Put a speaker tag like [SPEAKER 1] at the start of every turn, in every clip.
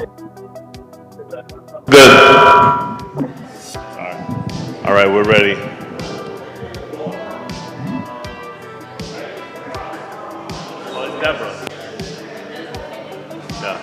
[SPEAKER 1] Good. All right, we're ready. Oh, it's Deborah. Yeah.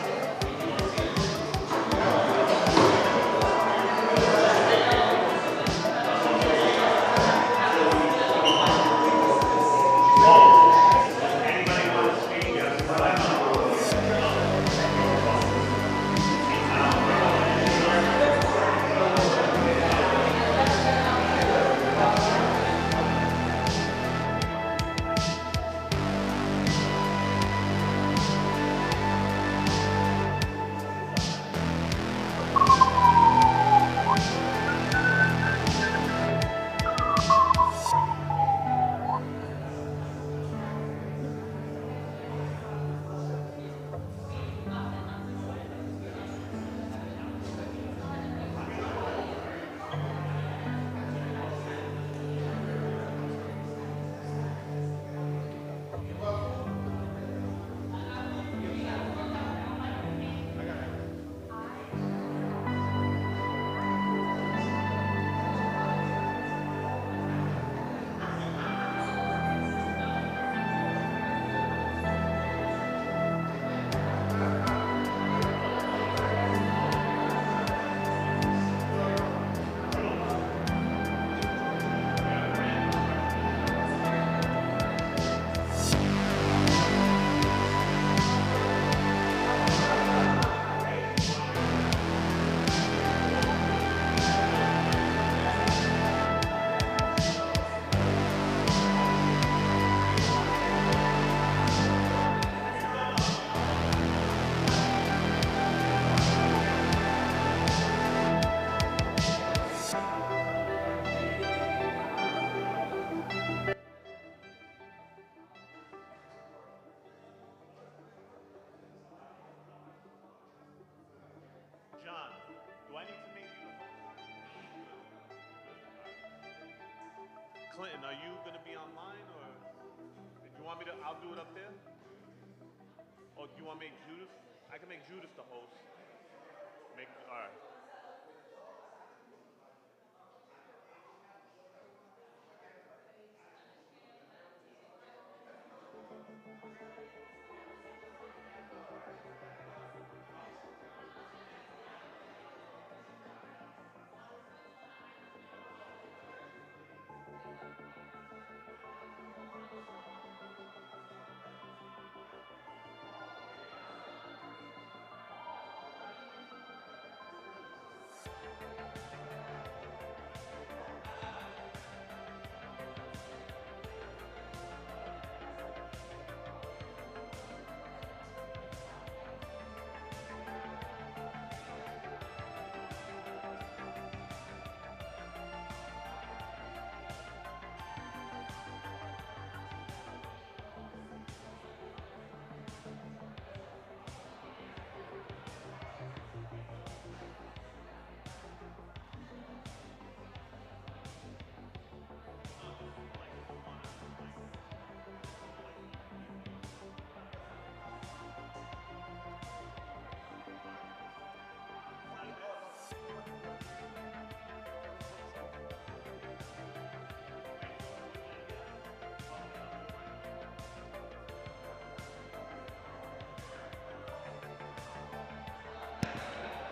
[SPEAKER 1] John, do I need to make you Clinton, are you going to be online or do you want me to? I'll do it up there. Or do you want to make Judith? I can make Judith the host. All right.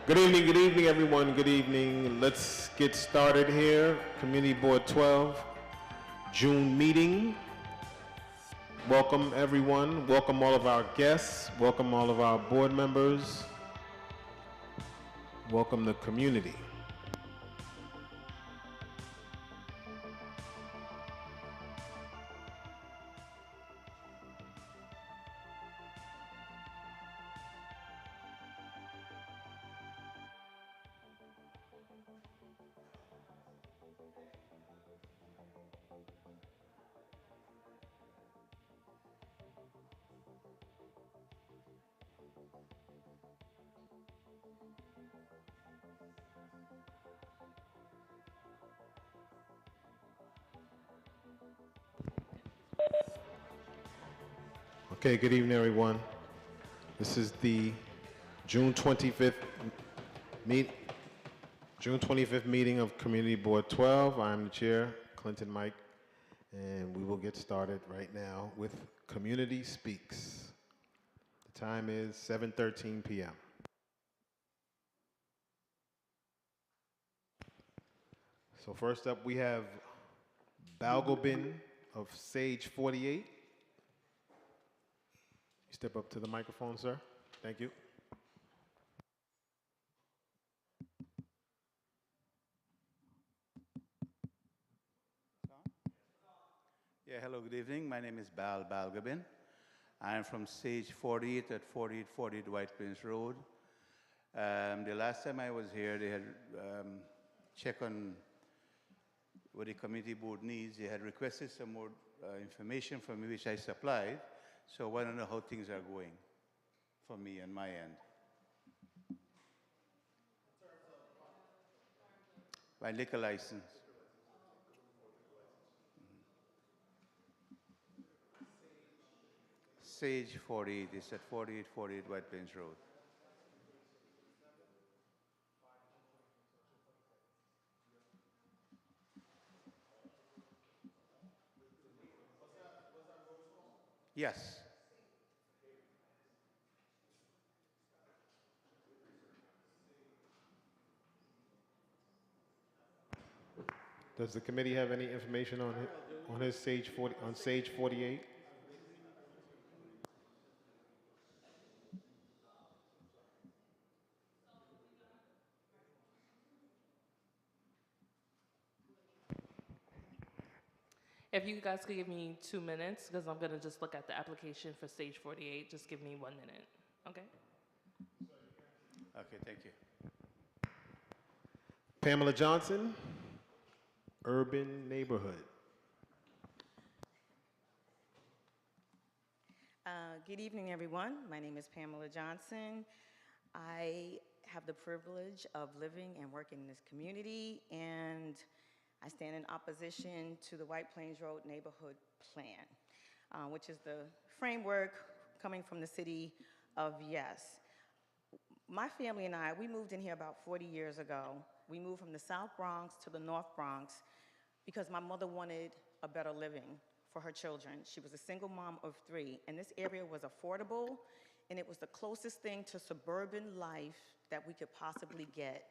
[SPEAKER 2] Good evening, everyone. Good evening. Let's get started here. Community Board 12, June meeting. Welcome, everyone. Welcome all of our guests. Welcome all of our board members. Welcome the community. Okay, good evening, everyone. This is the June 25th, meet, June 25th meeting of Community Board 12. I'm the chair, Clinton Mike, and we will get started right now with Community Speaks. The time is 7:13 p.m. So first up, we have Balgobin of Sage 48. Step up to the microphone, sir. Thank you.
[SPEAKER 3] Yeah, hello, good evening. My name is Bal Balgobin. I am from Sage 48 at 4848 White Plains Road. The last time I was here, they had checked on what the community board needs. They had requested some more information from me, which I supplied. So I want to know how things are going for me on my end. My liquor license. Sage 48 is at 4848 White Plains Road. Yes.
[SPEAKER 2] Does the committee have any information on his Sage 40, on Sage 48?
[SPEAKER 4] If you guys could give me 2 minutes, because I'm gonna just look at the application for stage 48. Just give me 1 minute, okay?
[SPEAKER 3] Okay, thank you.
[SPEAKER 2] Pamela Johnson, Urban Neighborhood.
[SPEAKER 5] Good evening, everyone. My name is Pamela Johnson. I have the privilege of living and working in this community, and I stand in opposition to the White Plains Road Neighborhood Plan, which is the framework coming from the city of Yes. My family and I, we moved in here about 40 years ago. We moved from the South Bronx to the North Bronx because my mother wanted a better living for her children. She was a single mom of 3, and this area was affordable, and it was the closest thing to suburban life that we could possibly get.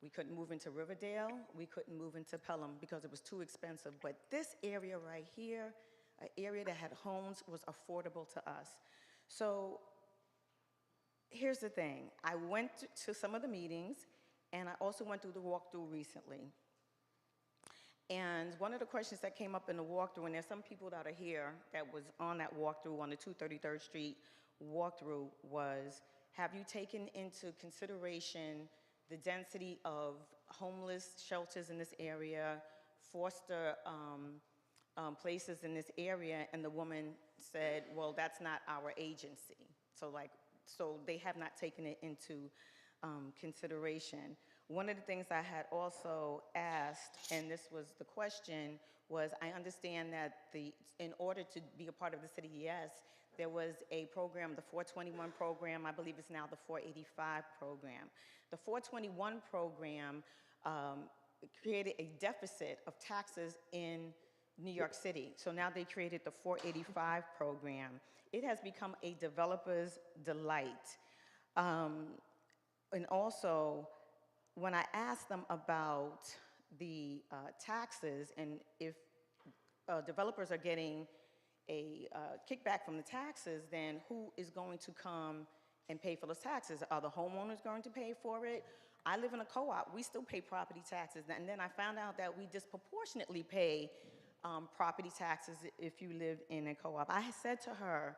[SPEAKER 5] We couldn't move into Riverdale, we couldn't move into Pelham because it was too expensive, but this area right here, an area that had homes, was affordable to us. So here's the thing, I went to some of the meetings, and I also went through the walkthrough recently. And one of the questions that came up in the walkthrough, and there's some people that are here that was on that walkthrough on the 233rd Street walkthrough, was have you taken into consideration the density of homeless shelters in this area, foster places in this area? And the woman said, well, that's not our agency. So they have not taken it into consideration. One of the things I had also asked, and this was the question, was I understand that in order to be a part of the city, yes, there was a program, the 421 program. I believe it's now the 485 program. The 421 program created a deficit of taxes in New York City. So now they created the 485 program. It has become a developer's delight. And also, when I asked them about the taxes and if developers are getting a kickback from the taxes, then who is going to come and pay for those taxes? Are the homeowners going to pay for it? I live in a co-op. We still pay property taxes. And then I found out that we disproportionately pay property taxes if you live in a co-op. I said to her,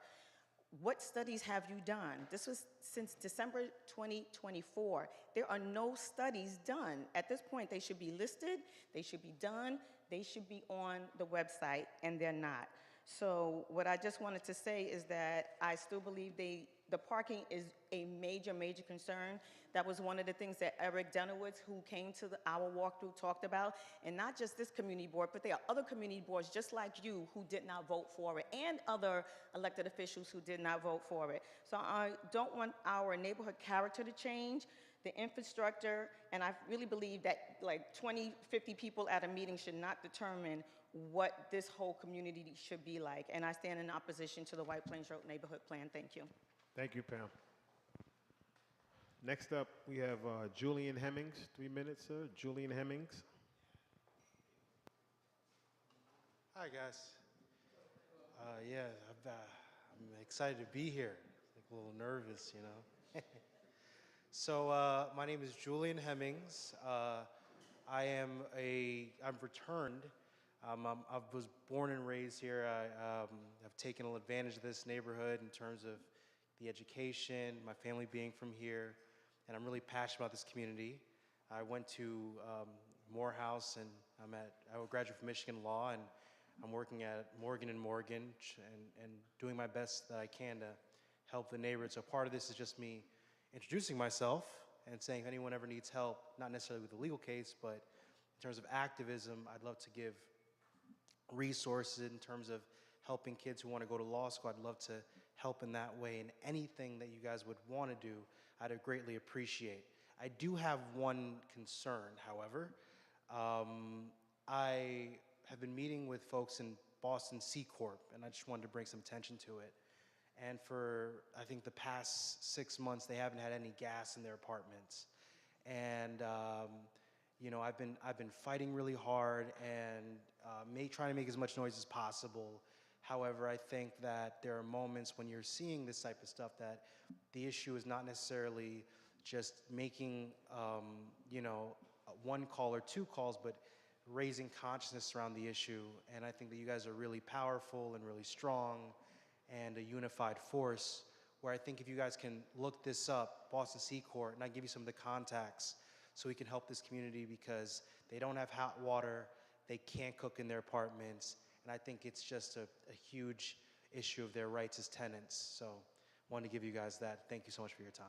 [SPEAKER 5] what studies have you done? This was since December 2024. There are no studies done. At this point, they should be listed, they should be done, they should be on the website, and they're not. So what I just wanted to say is that I still believe the parking is a major, major concern. That was one of the things that Eric Denowitz, who came to our walkthrough, talked about. And not just this community board, but there are other community boards just like you who did not vote for it, and other elected officials who did not vote for it. So I don't want our neighborhood character to change, the infrastructure, and I really believe that like 20, 50 people at a meeting should not determine what this whole community should be like. And I stand in opposition to the White Plains Road Neighborhood Plan. Thank you.
[SPEAKER 2] Thank you, Pam. Next up, we have Julian Hemmings. 3 minutes, sir. Julian Hemmings.
[SPEAKER 6] Hi, guys. Yeah, I'm excited to be here. Like a little nervous, you know. So my name is Julian Hemmings. I'm returned. I was born and raised here. I've taken advantage of this neighborhood in terms of the education, my family being from here, and I'm really passionate about this community. I went to Morehouse, and I graduated from Michigan Law, and I'm working at Morgan & Morgan and doing my best that I can to help the neighborhood. So part of this is just me introducing myself and saying if anyone ever needs help, not necessarily with the legal case, but in terms of activism, I'd love to give resources in terms of helping kids who want to go to law school. I'd love to help in that way, and anything that you guys would want to do, I'd greatly appreciate. I do have one concern, however. I have been meeting with folks in Boston C Corp, and I just wanted to bring some attention to it. And for, I think, the past 6 months, they haven't had any gas in their apartments. And you know, I've been fighting really hard and trying to make as much noise as possible. However, I think that there are moments when you're seeing this type of stuff that the issue is not necessarily just making, you know, one call or two calls, but raising consciousness around the issue. And I think that you guys are really powerful and really strong and a unified force, where I think if you guys can look this up, Boston C Corp, and I give you some of the contacts so we can help this community, because they don't have hot water, they can't cook in their apartments, and I think it's just a huge issue of their rights as tenants. So I wanted to give you guys that. Thank you so much for your time.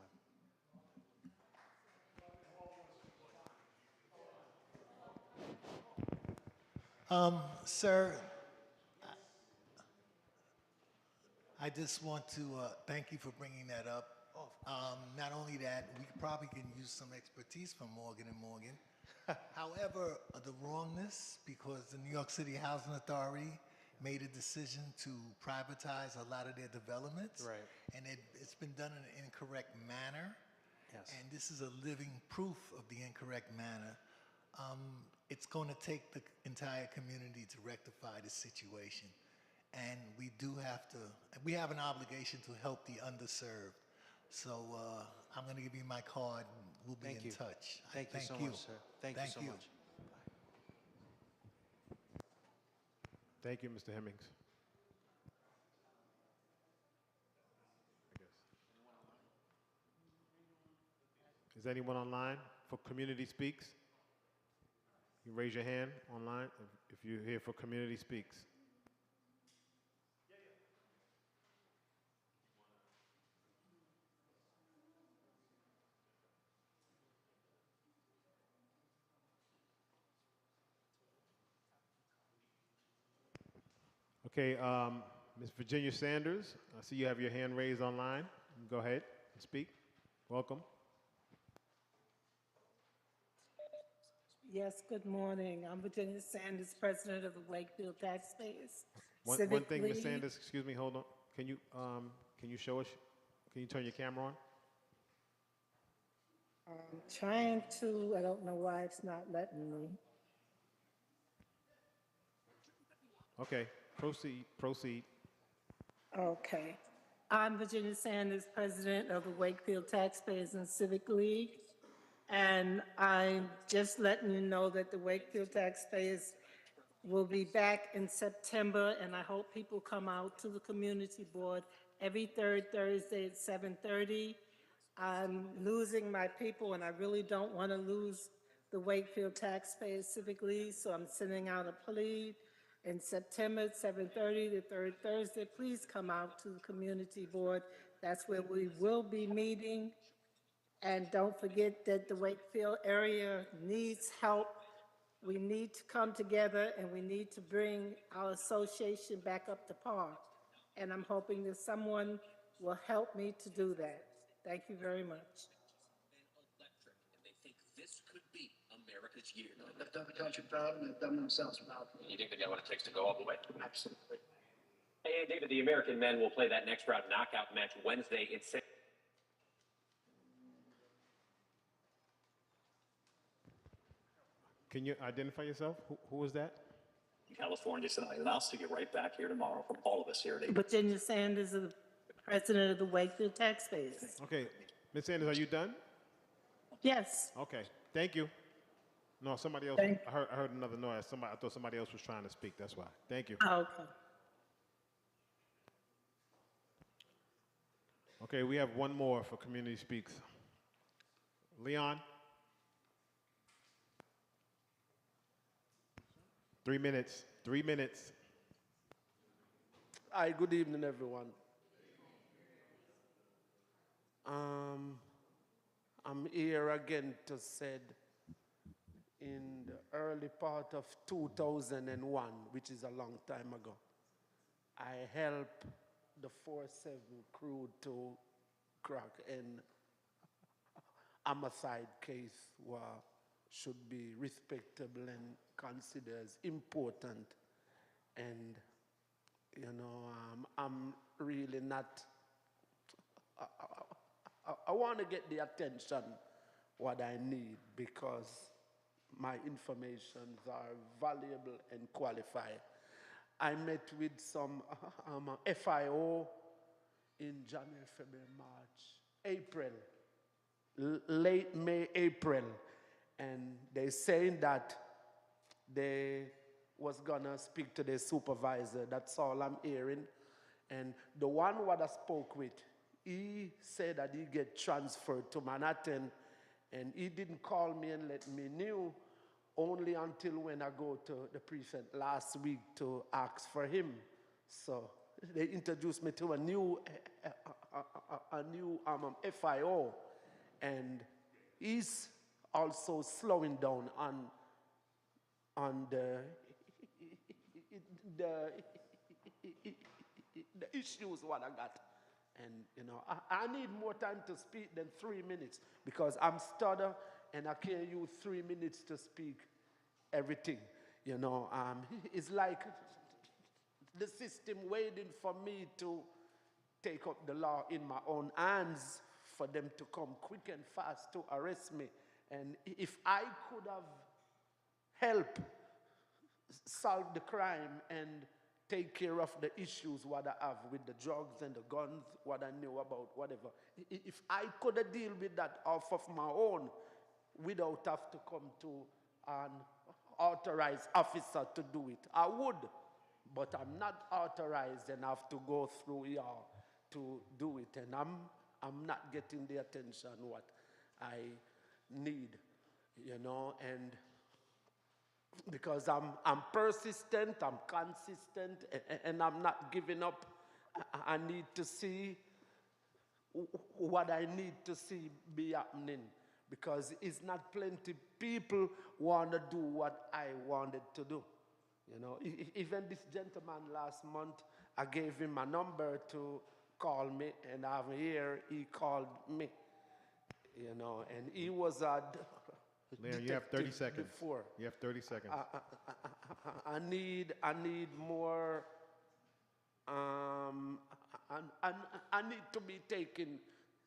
[SPEAKER 7] Sir, I just want to thank you for bringing that up. Not only that, we probably can use some expertise from Morgan & Morgan. However, the wrongness, because the New York City Housing Authority made a decision to privatize a lot of their developments.
[SPEAKER 6] Right.
[SPEAKER 7] And it's been done in an incorrect manner.
[SPEAKER 6] Yes.
[SPEAKER 7] And this is a living proof of the incorrect manner. It's going to take the entire community to rectify this situation. And we have an obligation to help the underserved. So I'm going to give you my card, and we'll be in touch.
[SPEAKER 6] Thank you so much, sir. Thank you so much.
[SPEAKER 2] Thank you, Mr. Hemmings. Is anyone online for Community Speaks? You raise your hand online if you're here for Community Speaks. Okay, Ms. Virginia Sanders, I see you have your hand raised online. Go ahead and speak. Welcome.
[SPEAKER 8] Yes, good morning. I'm Virginia Sanders, president of the Wakefield Taxpayers
[SPEAKER 2] One
[SPEAKER 8] Civic
[SPEAKER 2] thing, Ms.
[SPEAKER 8] League.
[SPEAKER 2] Sanders, excuse me, hold on. Can you show us, can you turn your camera on?
[SPEAKER 8] I'm trying to, I don't know why it's not letting me.
[SPEAKER 2] Okay, proceed.
[SPEAKER 8] Okay. I'm Virginia Sanders, president of the Wakefield Taxpayers and Civic League. And I'm just letting you know that the Wakefield Taxpayers will be back in September, and I hope people come out to the community board every third Thursday at 7:30. I'm losing my people, and I really don't want to lose the Wakefield Taxpayers Civic League, so I'm sending out a plea in September at 7:30, the third Thursday. Please come out to the community board. That's where we will be meeting. And don't forget that the Wakefield area needs help. We need to come together and we need to bring our association back up to par. And I'm hoping that someone will help me to do that. Thank you very much.
[SPEAKER 9] They've done the country proud and they've done themselves proud.
[SPEAKER 10] You think they got what it takes to go all the way?
[SPEAKER 9] Absolutely.
[SPEAKER 10] Hey, David, the American men will play that next round knockout match Wednesday in
[SPEAKER 2] Can you identify yourself? Who is that?
[SPEAKER 10] California tonight, and I'll see you right back here tomorrow from all of us here at
[SPEAKER 8] Virginia Sanders is the president of the Wakefield Taxpayers.
[SPEAKER 2] Okay, Ms. Sanders, are you done?
[SPEAKER 8] Yes.
[SPEAKER 2] Okay, thank you. No, somebody else. I heard another noise. I thought somebody else was trying to speak. That's why. Thank you.
[SPEAKER 8] Okay.
[SPEAKER 2] Okay, we have one more for Community Speaks. Leon. 3 minutes. 3 minutes.
[SPEAKER 11] Hi, good evening, everyone. I'm here again to said in the early part of 2001, which is a long time ago, I helped the 4-7 crew to crack an homicide case where should be respectable and considered as important. And, you know, I'm really not, I want to get the attention what I need because my informations are valuable and qualified. I met with some FIO in January, February, March, April, late May, April, and they saying that they was gonna speak to the supervisor. That's all I'm hearing. And the one what I spoke with, he said that he get transferred to Manhattan, and he didn't call me and let me know only until when I go to the prefect last week to ask for him. So they introduced me to a new FIO, and he's also slowing down on the issues what I got. And, you know, I need more time to speak than 3 minutes because I'm stutter and I can't use 3 minutes to speak everything. You know, it's like the system waiting for me to take up the law in my own hands for them to come quick and fast to arrest me. And if I could have helped solve the crime and take care of the issues what I have with the drugs and the guns, what I knew about, whatever. If I could have deal with that off of my own without have to come to an authorized officer to do it, I would. But I'm not authorized and have to go through y'all to do it. And I'm not getting the attention what I need, you know, and because I'm persistent, I'm consistent, and I'm not giving up. I need to see what I need to see be happening because it's not plenty people want to do what I wanted to do. You know, even this gentleman last month, I gave him my number to call me, and I'm here, he called me, you know, and he was a
[SPEAKER 2] Leon, you have 30 seconds.
[SPEAKER 11] Before.
[SPEAKER 2] You have 30 seconds.
[SPEAKER 11] I need more, I need to be taken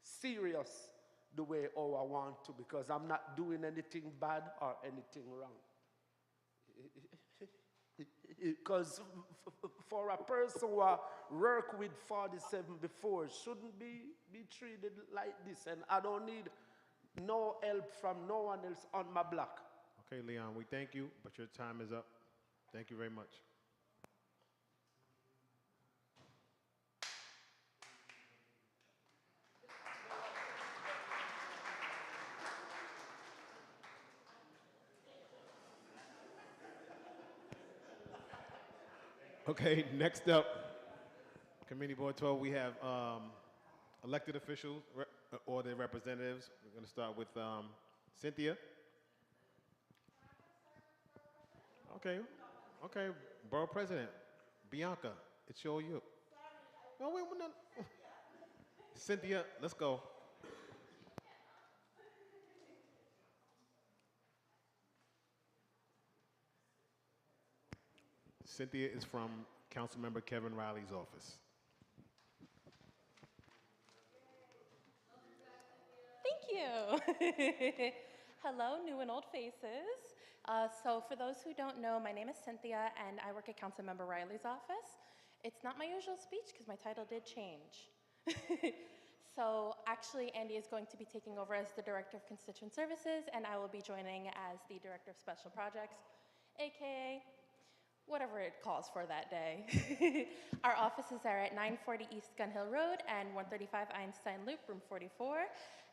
[SPEAKER 11] serious the way I want to because I'm not doing anything bad or anything wrong. Because for a person who worked with 47 before shouldn't be treated like this, and I don't need no help from no one else on my block.
[SPEAKER 2] Okay, Leon, we thank you, but your time is up. Thank you very much. Okay, next up, Committee Board 12, we have elected officials or their representatives. We're going to start with Cynthia. Okay, okay, Borough President, Bianca, it's all you. No, wait, no. Cynthia, let's go. Cynthia is from Councilmember Kevin Riley's office.
[SPEAKER 12] Thank you. Hello, new and old faces. So for those who don't know, my name is Cynthia, and I work at Councilmember Riley's office. It's not my usual speech because my title did change. So actually, Andy is going to be taking over as the Director of Constituent Services, and I will be joining as the Director of Special Projects, AKA whatever it calls for that day. Our offices are at 940 East Gun Hill Road and 135 Einstein Loop, room 44.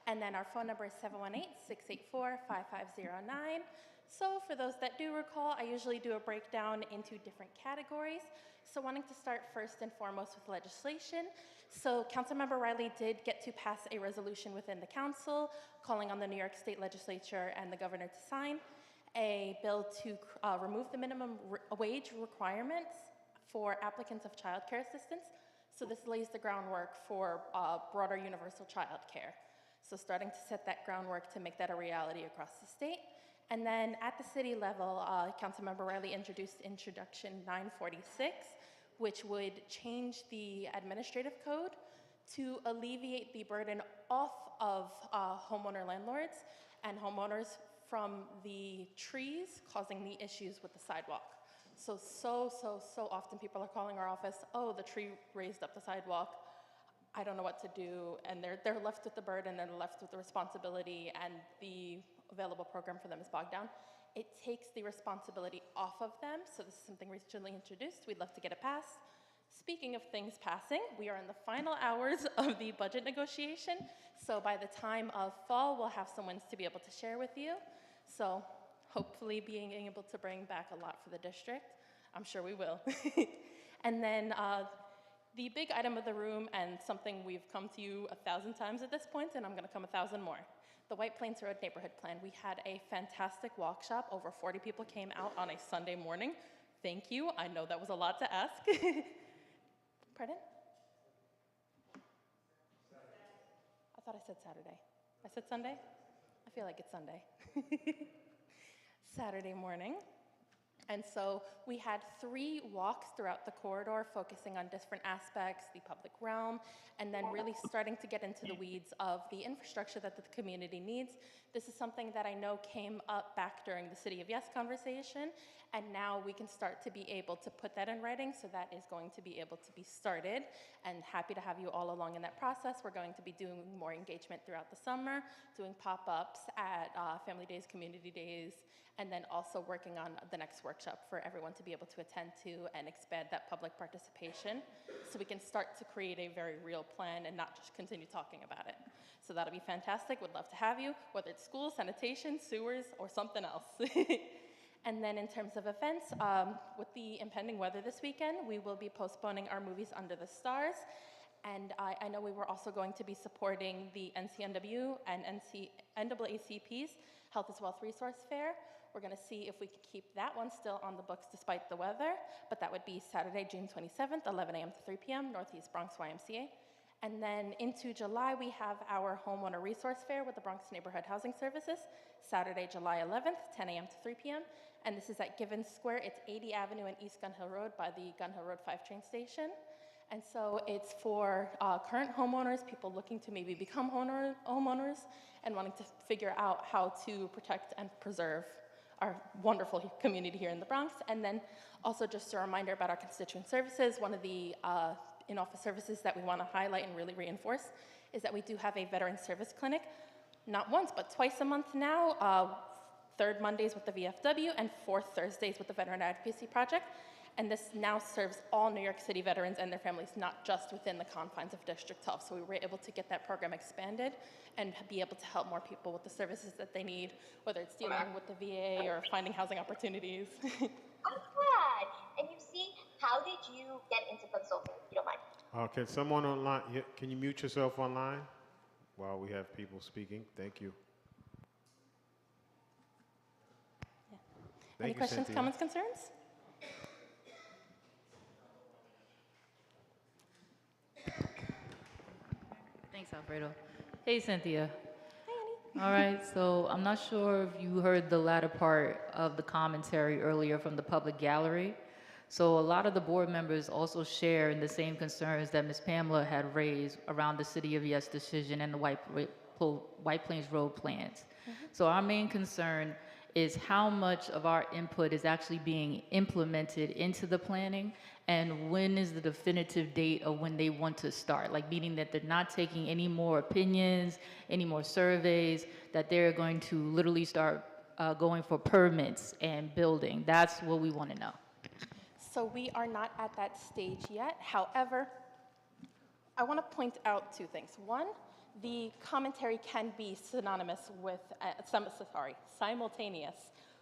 [SPEAKER 12] And then our phone number is 718-684-5509. So for those that do recall, I usually do a breakdown into different categories. So wanting to start first and foremost with legislation. So Councilmember Riley did get to pass a resolution within the council calling on the New York State Legislature and the governor to sign a bill to remove the minimum wage requirements for applicants of child care assistance. So this lays the groundwork for broader universal child care. So starting to set that groundwork to make that a reality across the state. And then at the city level, Councilmember Riley introduced Introduction 946, which would change the administrative code to alleviate the burden off of homeowner landlords and homeowners from the trees causing the issues with the sidewalk. So often people are calling our office, oh, the tree raised up the sidewalk. I don't know what to do, and they're left with the burden, they're left with the responsibility, and the available program for them is bogged down. It takes the responsibility off of them, so this is something recently introduced. We'd love to get it passed. Speaking of things passing, we are in the final hours of the budget negotiation, so by the time of fall, we'll have some wins to be able to share with you. So hopefully being able to bring back a lot for the district. I'm sure we will. And then the big item of the room, and something we've come to you 1,000 times at this point, and I'm gonna come 1,000 more. The White Plains Road Neighborhood Plan. We had a fantastic workshop. Over 40 people came out on a Sunday morning. Thank you. I know that was a lot to ask. Pardon? I thought I said Saturday. I said Sunday? I feel like it's Sunday. Saturday morning. And so we had 3 walks throughout the corridor focusing on different aspects, the public realm, and then really starting to get into the weeds of the infrastructure that the community needs. This is something that I know came up back during the City of Yes conversation, and now we can start to be able to put that in writing, so that is going to be able to be started, and happy to have you all along in that process. We're going to be doing more engagement throughout the summer, doing pop-ups at Family Days, Community Days, and then also working on the next workshop for everyone to be able to attend to and expand that public participation, so we can start to create a very real plan and not just continue talking about it. So that'll be fantastic. Would love to have you, whether it's school, sanitation, sewers, or something else. And then in terms of events, with the impending weather this weekend, we will be postponing our movies Under the Stars. And I know we were also going to be supporting the NCNW and NAACP's Health is Wealth Resource Fair. We're going to see if we can keep that one still on the books despite the weather, but that would be Saturday, June 27th, 11 a.m. to 3 p.m., Northeast Bronx YMCA. And then into July, we have our Homeowner Resource Fair with the Bronx Neighborhood Housing Services, Saturday, July 11th, 10 a.m. to 3 p.m. And this is at Givens Square. It's 80 Avenue and East Gun Hill Road by the Gun Hill Road 5 train station. And so it's for current homeowners, people looking to maybe become homeowners, and wanting to figure out how to protect and preserve our wonderful community here in the Bronx. And then also just a reminder about our constituent services. One of the in-office services that we want to highlight and really reinforce is that we do have a veteran service clinic, not once, but twice a month now, 3rd Mondays with the VFW and 4th Thursdays with the Veteran Advocacy Project. And this now serves all New York City veterans and their families, not just within the confines of District 12. So we were able to get that program expanded and be able to help more people with the services that they need, whether it's dealing with the VA or finding housing opportunities.
[SPEAKER 13] I'm glad. And you see how how did you get into consulting, if you don't mind?
[SPEAKER 2] Can someone online, can you mute yourself online while we have people speaking? Thank you.
[SPEAKER 12] Any
[SPEAKER 2] Thank you,
[SPEAKER 12] questions,
[SPEAKER 2] Cynthia.
[SPEAKER 12] comments, concerns?
[SPEAKER 14] Thanks, Alfredo. Hey, Cynthia. Hey, Annie. All right, so I'm not sure if you heard the latter part of the commentary earlier from the public gallery. So a lot of the board members also share in the same concerns that Ms. Pamela had raised around the City of Yes decision and the White Plains Road plans. So our main concern is how much of our input is actually being implemented into the planning, and when is the definitive date of when they want to start, like meaning that they're not taking any more opinions, any more surveys, that they're going to literally start going for permits and building. That's what we want to know.
[SPEAKER 12] So we are not at that stage yet. However, I want to point out two things. One, the commentary can be synonymous with, simultaneous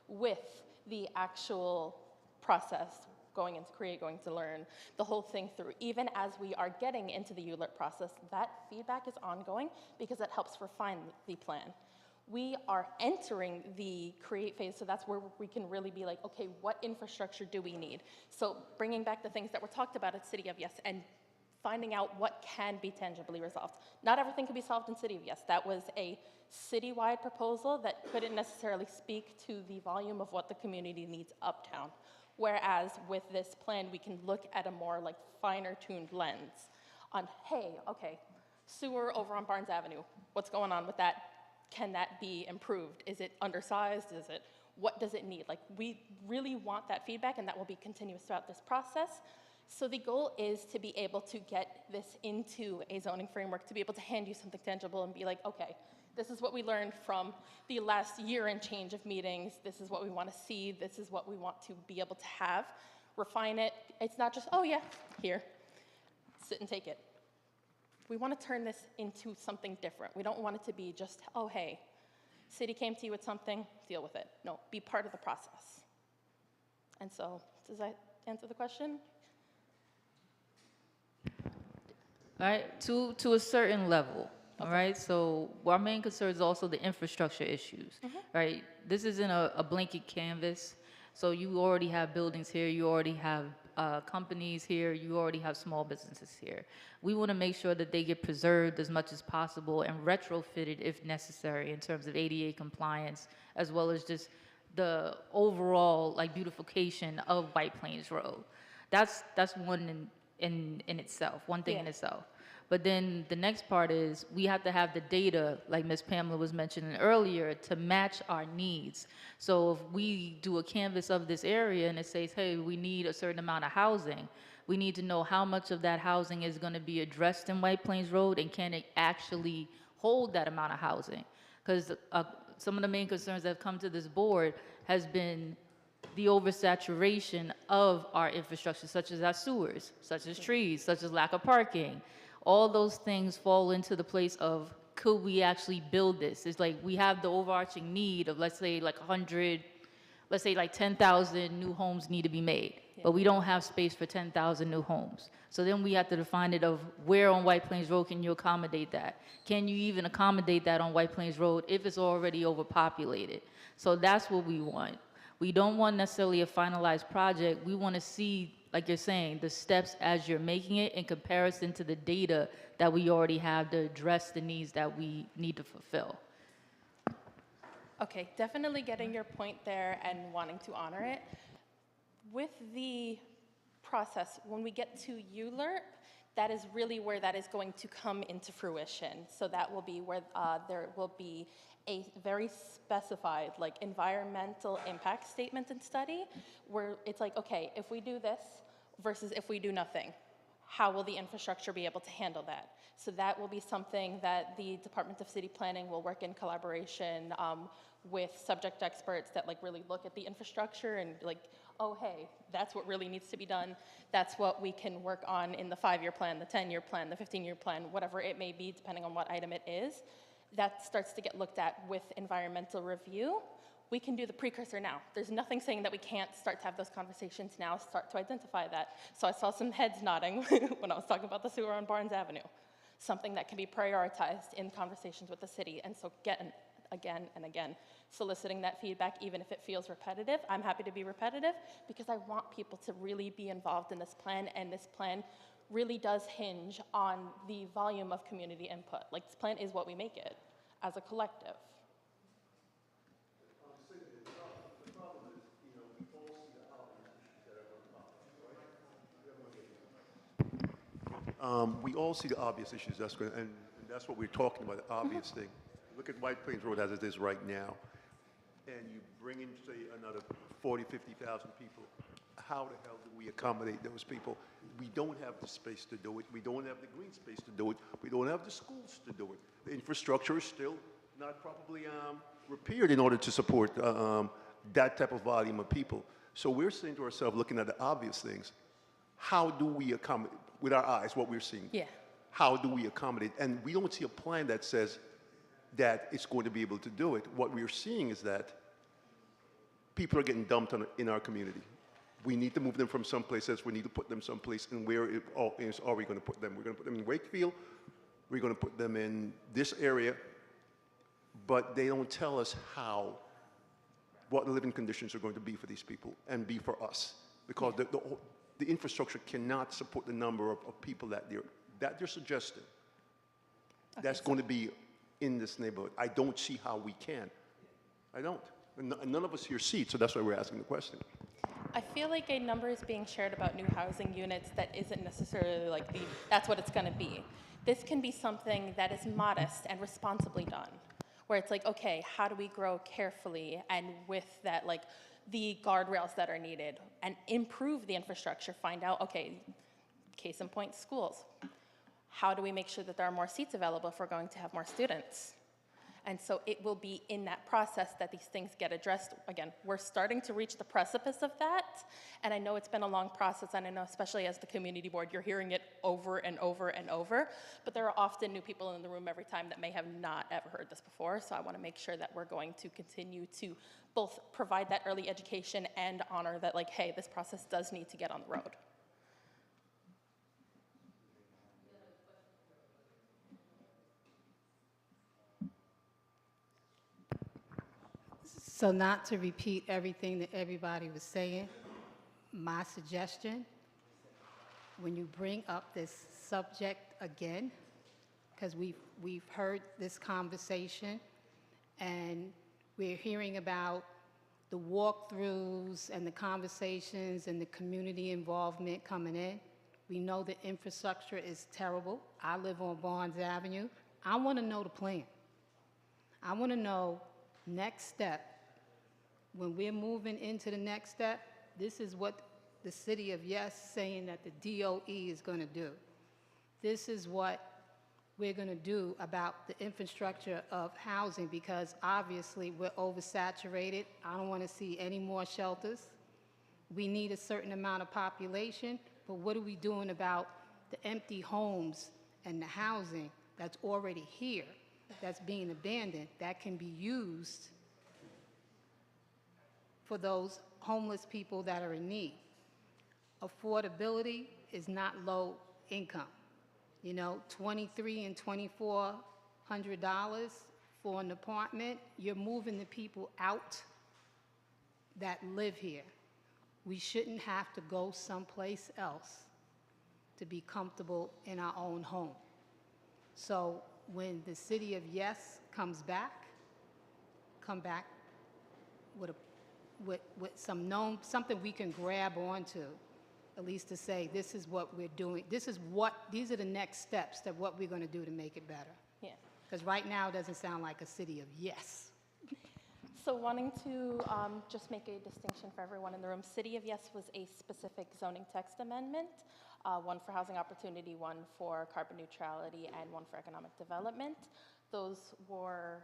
[SPEAKER 12] with the actual process, going into create, going to learn, the whole thing through. Even as we are getting into the ULERT process, that feedback is ongoing because it helps refine the plan. We are entering the create phase, so that's where we can really be like, okay, what infrastructure do we need? So bringing back the things that were talked about at City of Yes and finding out what can be tangibly resolved. Not everything can be solved in City of Yes. That was a citywide proposal that couldn't necessarily speak to the volume of what the community needs uptown. Whereas with this plan, we can look at a more like finer tuned lens on, hey, okay, sewer over on Barnes Avenue, what's going on with that? Can that be improved? Is it undersized? What does it need? Like, we really want that feedback, and that will be continuous throughout this process. So the goal is to be able to get this into a zoning framework, to be able to hand you something tangible and be like, okay, this is what we learned from the last year and change of meetings. This is what we want to see. This is what we want to be able to have. Refine it. It's not just, oh yeah, here, sit and take it. We want to turn this into something different. We don't want it to be just, oh, hey, city came to you with something, deal with it. No, be part of the process. And so, does that answer the question?
[SPEAKER 14] All right, to a certain level. All right, so our main concern is also the infrastructure issues, right? This isn't a blanket canvas. So you already have buildings here, you already have companies here, you already have small businesses here. We want to make sure that they get preserved as much as possible and retrofitted if necessary in terms of ADA compliance, as well as just the overall like beautification of White Plains Road. That's one in itself, one thing in itself. But then the next part is we have to have the data, like Ms. Pamela was mentioning earlier, to match our needs. So if we do a canvas of this area and it says, hey, we need a certain amount of housing, we need to know how much of that housing is going to be addressed in White Plains Road, and can it actually hold that amount of housing? Because some of the main concerns that have come to this board has been the oversaturation of our infrastructure, such as our sewers, such as trees, such as lack of parking. All those things fall into the place of, could we actually build this? It's like we have the overarching need of, let's say, like 100, let's say like 10,000 new homes need to be made, but we don't have space for 10,000 new homes. So then we have to define it of where on White Plains Road can you accommodate that? Can you even accommodate that on White Plains Road if it's already overpopulated? So that's what we want. We don't want necessarily a finalized project. We want to see, like you're saying, the steps as you're making it in comparison to the data that we already have to address the needs that we need to fulfill.
[SPEAKER 12] Okay, definitely getting your point there and wanting to honor it. With the process, when we get to ULERT, that is really where that is going to come into fruition. So that will be where there will be a very specified like environmental impact statement and study where it's like, okay, if we do this versus if we do nothing, how will the infrastructure be able to handle that? So that will be something that the Department of City Planning will work in collaboration with subject experts that like really look at the infrastructure and like, oh, hey, that's what really needs to be done. That's what we can work on in the 5-year plan, the 10-year plan, the 15-year plan, whatever it may be, depending on what item it is. That starts to get looked at with environmental review, we can do the precursor now. There's nothing saying that we can't start to have those conversations now, start to identify that. So I saw some heads nodding when I was talking about the sewer on Barnes Avenue. Something that can be prioritized in conversations with the city. And so again and again, soliciting that feedback, even if it feels repetitive. I'm happy to be repetitive because I want people to really be involved in this plan, and this plan really does hinge on the volume of community input. Like, this plan is what we make it as a collective.
[SPEAKER 15] We all see the obvious issues, and that's what we're talking about, the obvious thing. Look at White Plains Road as it is right now, and you bring in, say, another 40, 50,000 people. How the hell do we accommodate those people? We don't have the space to do it. We don't have the green space to do it. We don't have the schools to do it. The infrastructure is still not properly repaired in order to support that type of volume of people. So we're saying to ourselves, looking at the obvious things, how do we accommodate, with our eyes, what we're seeing?
[SPEAKER 12] Yeah.
[SPEAKER 15] How do we accommodate? And we don't see a plan that says that it's going to be able to do it. What we're seeing is that people are getting dumped in our community. We need to move them from some places. We need to put them someplace. And where are we going to put them? We're going to put them in Wakefield. We're going to put them in this area. But they don't tell us what the living conditions are going to be for these people and be for us. Because the infrastructure cannot support the number of people that they're suggesting. Okay, that's going to be in this neighborhood. I don't see how we can. I don't. And none of us here see it, so that's why we're asking the question.
[SPEAKER 12] I feel like a number is being shared about new housing units that isn't necessarily like that's what it's going to be. This can be something that is modest and responsibly done, where it's like, okay, how do we grow carefully and with that, like, the guardrails that are needed and improve the infrastructure, find out, okay, case in point, schools. How do we make sure that there are more seats available if we're going to have more students? And so it will be in that process that these things get addressed. Again, we're starting to reach the precipice of that, and I know it's been a long process, and I know especially as the community board, you're hearing it over and over and over, but there are often new people in the room every time that may have not ever heard this before, so I want to make sure that we're going to continue to both provide that early education and honor that, like, hey, this process does need to get on the road.
[SPEAKER 8] So not to repeat everything that everybody was saying, my suggestion, when you bring up this subject again, because we've heard this conversation and we're hearing about the walkthroughs and the conversations and the community involvement coming in. We know the infrastructure is terrible. I live on Barnes Avenue. I want to know the plan. I want to know next step. When we're moving into the next step, this is what the city of Yes saying that the DOE is going to do. This is what we're going to do about the infrastructure of housing, because obviously we're oversaturated. I don't want to see any more shelters. We need a certain amount of population, but what are we doing about the empty homes and the housing that's already here, that's being abandoned, that can be used for those homeless people that are in need? Affordability is not low income. You know, $2,300 and $2,400 for an apartment, you're moving the people out that live here. We shouldn't have to go someplace else to be comfortable in our own home. So when the city of Yes comes back, come back with something we can grab onto, at least to say, this is what we're doing. These are the next steps that what we're going to do to make it better.
[SPEAKER 12] Yeah.
[SPEAKER 8] Because right now it doesn't sound like a city of Yes.
[SPEAKER 12] So wanting to just make a distinction for everyone in the room, City of Yes was a specific zoning text amendment, one for housing opportunity, one for carbon neutrality, and one for economic development. Those were,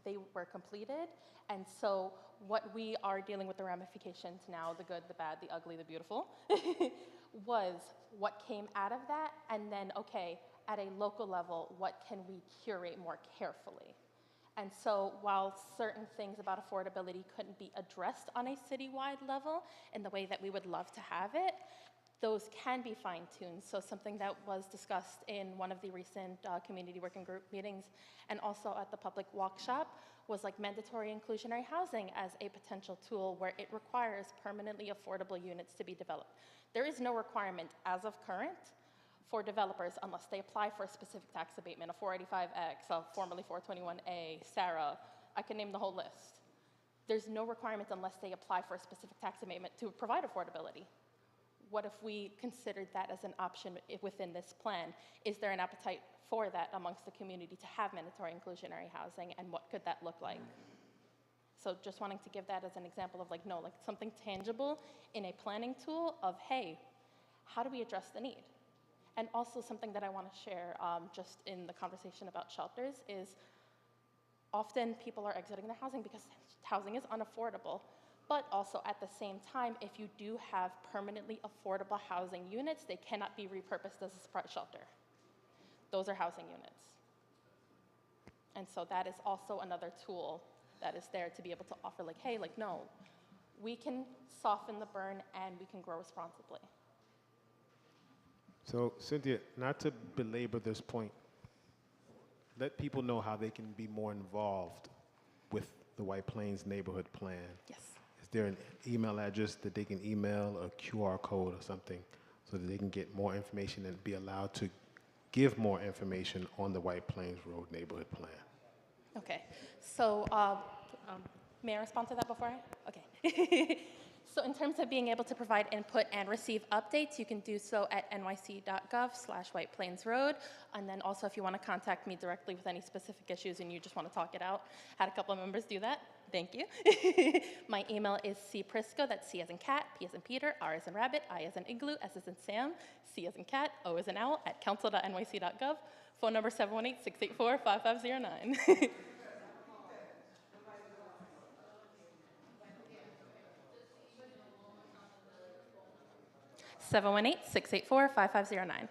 [SPEAKER 12] they were completed, and so what we are dealing with the ramifications now, the good, the bad, the ugly, the beautiful, was what came out of that, and then, okay, at a local level, what can we curate more carefully? And so while certain things about affordability couldn't be addressed on a citywide level in the way that we would love to have it, those can be fine-tuned. So something that was discussed in one of the recent community working group meetings and also at the public workshop was like mandatory inclusionary housing as a potential tool where it requires permanently affordable units to be developed. There is no requirement as of current for developers unless they apply for a specific tax abatement, a 485X, a formerly 421A, SARA, I can name the whole list. There's no requirement unless they apply for a specific tax abatement to provide affordability. What if we considered that as an option within this plan? Is there an appetite for that amongst the community to have mandatory inclusionary housing, and what could that look like? So just wanting to give that as an example of like, no, like something tangible in a planning tool of, hey, how do we address the need? And also something that I want to share just in the conversation about shelters is often people are exiting their housing because housing is unaffordable, but also at the same time, if you do have permanently affordable housing units, they cannot be repurposed as a surprise shelter. Those are housing units. And so that is also another tool that is there to be able to offer like, hey, like, no, we can soften the burn and we can grow responsibly.
[SPEAKER 2] So, Cynthia, not to belabor this point, let people know how they can be more involved with the White Plains Neighborhood Plan.
[SPEAKER 12] Yes.
[SPEAKER 2] Is there an email address that they can email, a QR code or something, so that they can get more information and be allowed to give more information on the White Plains Road Neighborhood Plan?
[SPEAKER 12] Okay, so may I respond to that before Okay. So in terms of being able to provide input and receive updates, you can do so at nyc.gov/White Plains Road. And then also if you want to contact me directly with any specific issues and you just want to talk it out, had a couple of members do that. Thank you. My email is cprisco, that's C as in cat, P as in Peter, R as in rabbit, I as in igloo, S as in Sam, C as in cat, O as in owl, at council.nyc.gov. Phone number 718-684-5509. 718-684-5509.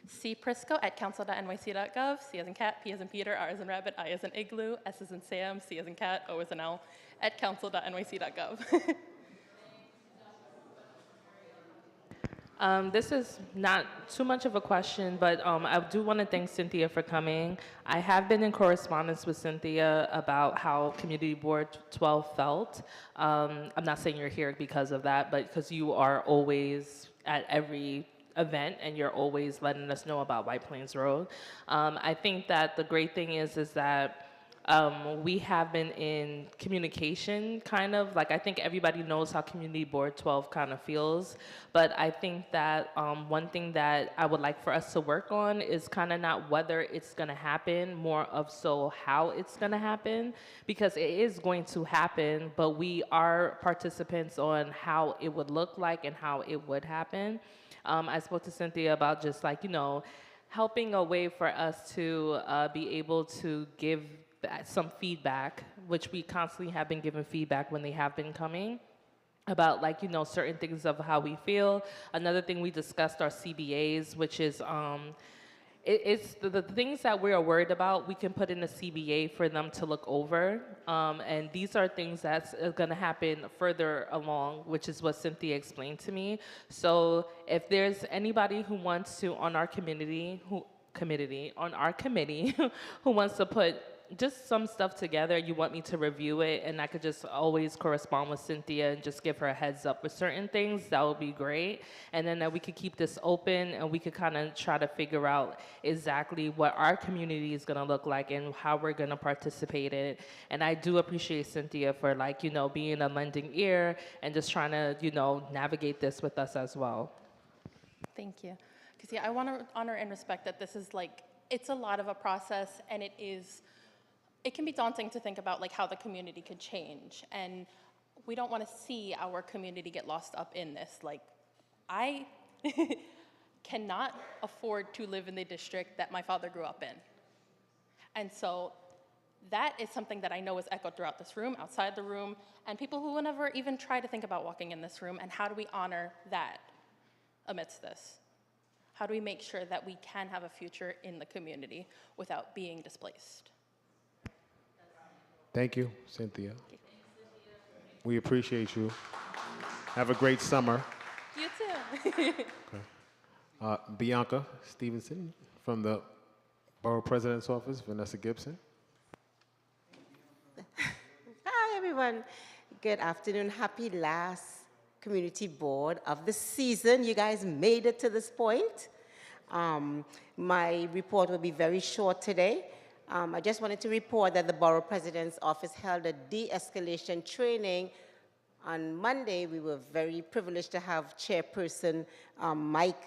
[SPEAKER 12] cprisco@council.nyc.gov, C as in cat, P as in Peter, R as in rabbit, I as in igloo, S as in Sam, C as in cat, O as in owl, at council.nyc.gov.
[SPEAKER 4] This is not too much of a question, but I do want to thank Cynthia for coming. I have been in correspondence with Cynthia about how Community Board 12 felt. I'm not saying you're here because of that, but because you are always at every event and you're always letting us know about White Plains Road. I think that the great thing is that we have been in communication, kind of, like I think everybody knows how Community Board 12 kind of feels, but I think that one thing that I would like for us to work on is kind of not whether it's going to happen, more of so how it's going to happen, because it is going to happen, but we are participants on how it would look like and how it would happen. I spoke to Cynthia about just like, helping a way for us to be able to give some feedback, which we constantly have been given feedback when they have been coming about like, certain things of how we feel. Another thing we discussed are CBAs, which is, it's the things that we are worried about, we can put in a CBA for them to look over. And these are things that's gonna happen further along, which is what Cynthia explained to me. So if there's anybody who wants to, on our committee, who wants to put just some stuff together, you want me to review it, and I could just always correspond with Cynthia and just give her a heads up with certain things, that would be great. And then that we could keep this open and we could kind of try to figure out exactly what our community is gonna look like and how we're gonna participate in it. And I do appreciate Cynthia for like, being a lending ear and just trying to, navigate this with us as well.
[SPEAKER 12] Thank you. Because I want to honor and respect that this is like, it's a lot of a process, and it can be daunting to think about like how the community could change, and we don't want to see our community get lost up in this. Like, I cannot afford to live in the district that my father grew up in. And so that is something that I know is echoed throughout this room, outside the room, and people who will never even try to think about walking in this room, and how do we honor that amidst this? How do we make sure that we can have a future in the community without being displaced?
[SPEAKER 2] Thank you, Cynthia. We appreciate you. Have a great summer.
[SPEAKER 12] You too.
[SPEAKER 2] Bianca Stevenson from the Borough President's Office, Vanessa Gibson.
[SPEAKER 16] Hi, everyone. Good afternoon. Happy last community board of the season. You guys made it to this point. My report will be very short today. I just wanted to report that the Borough President's Office held a de-escalation training on Monday. We were very privileged to have Chairperson Mike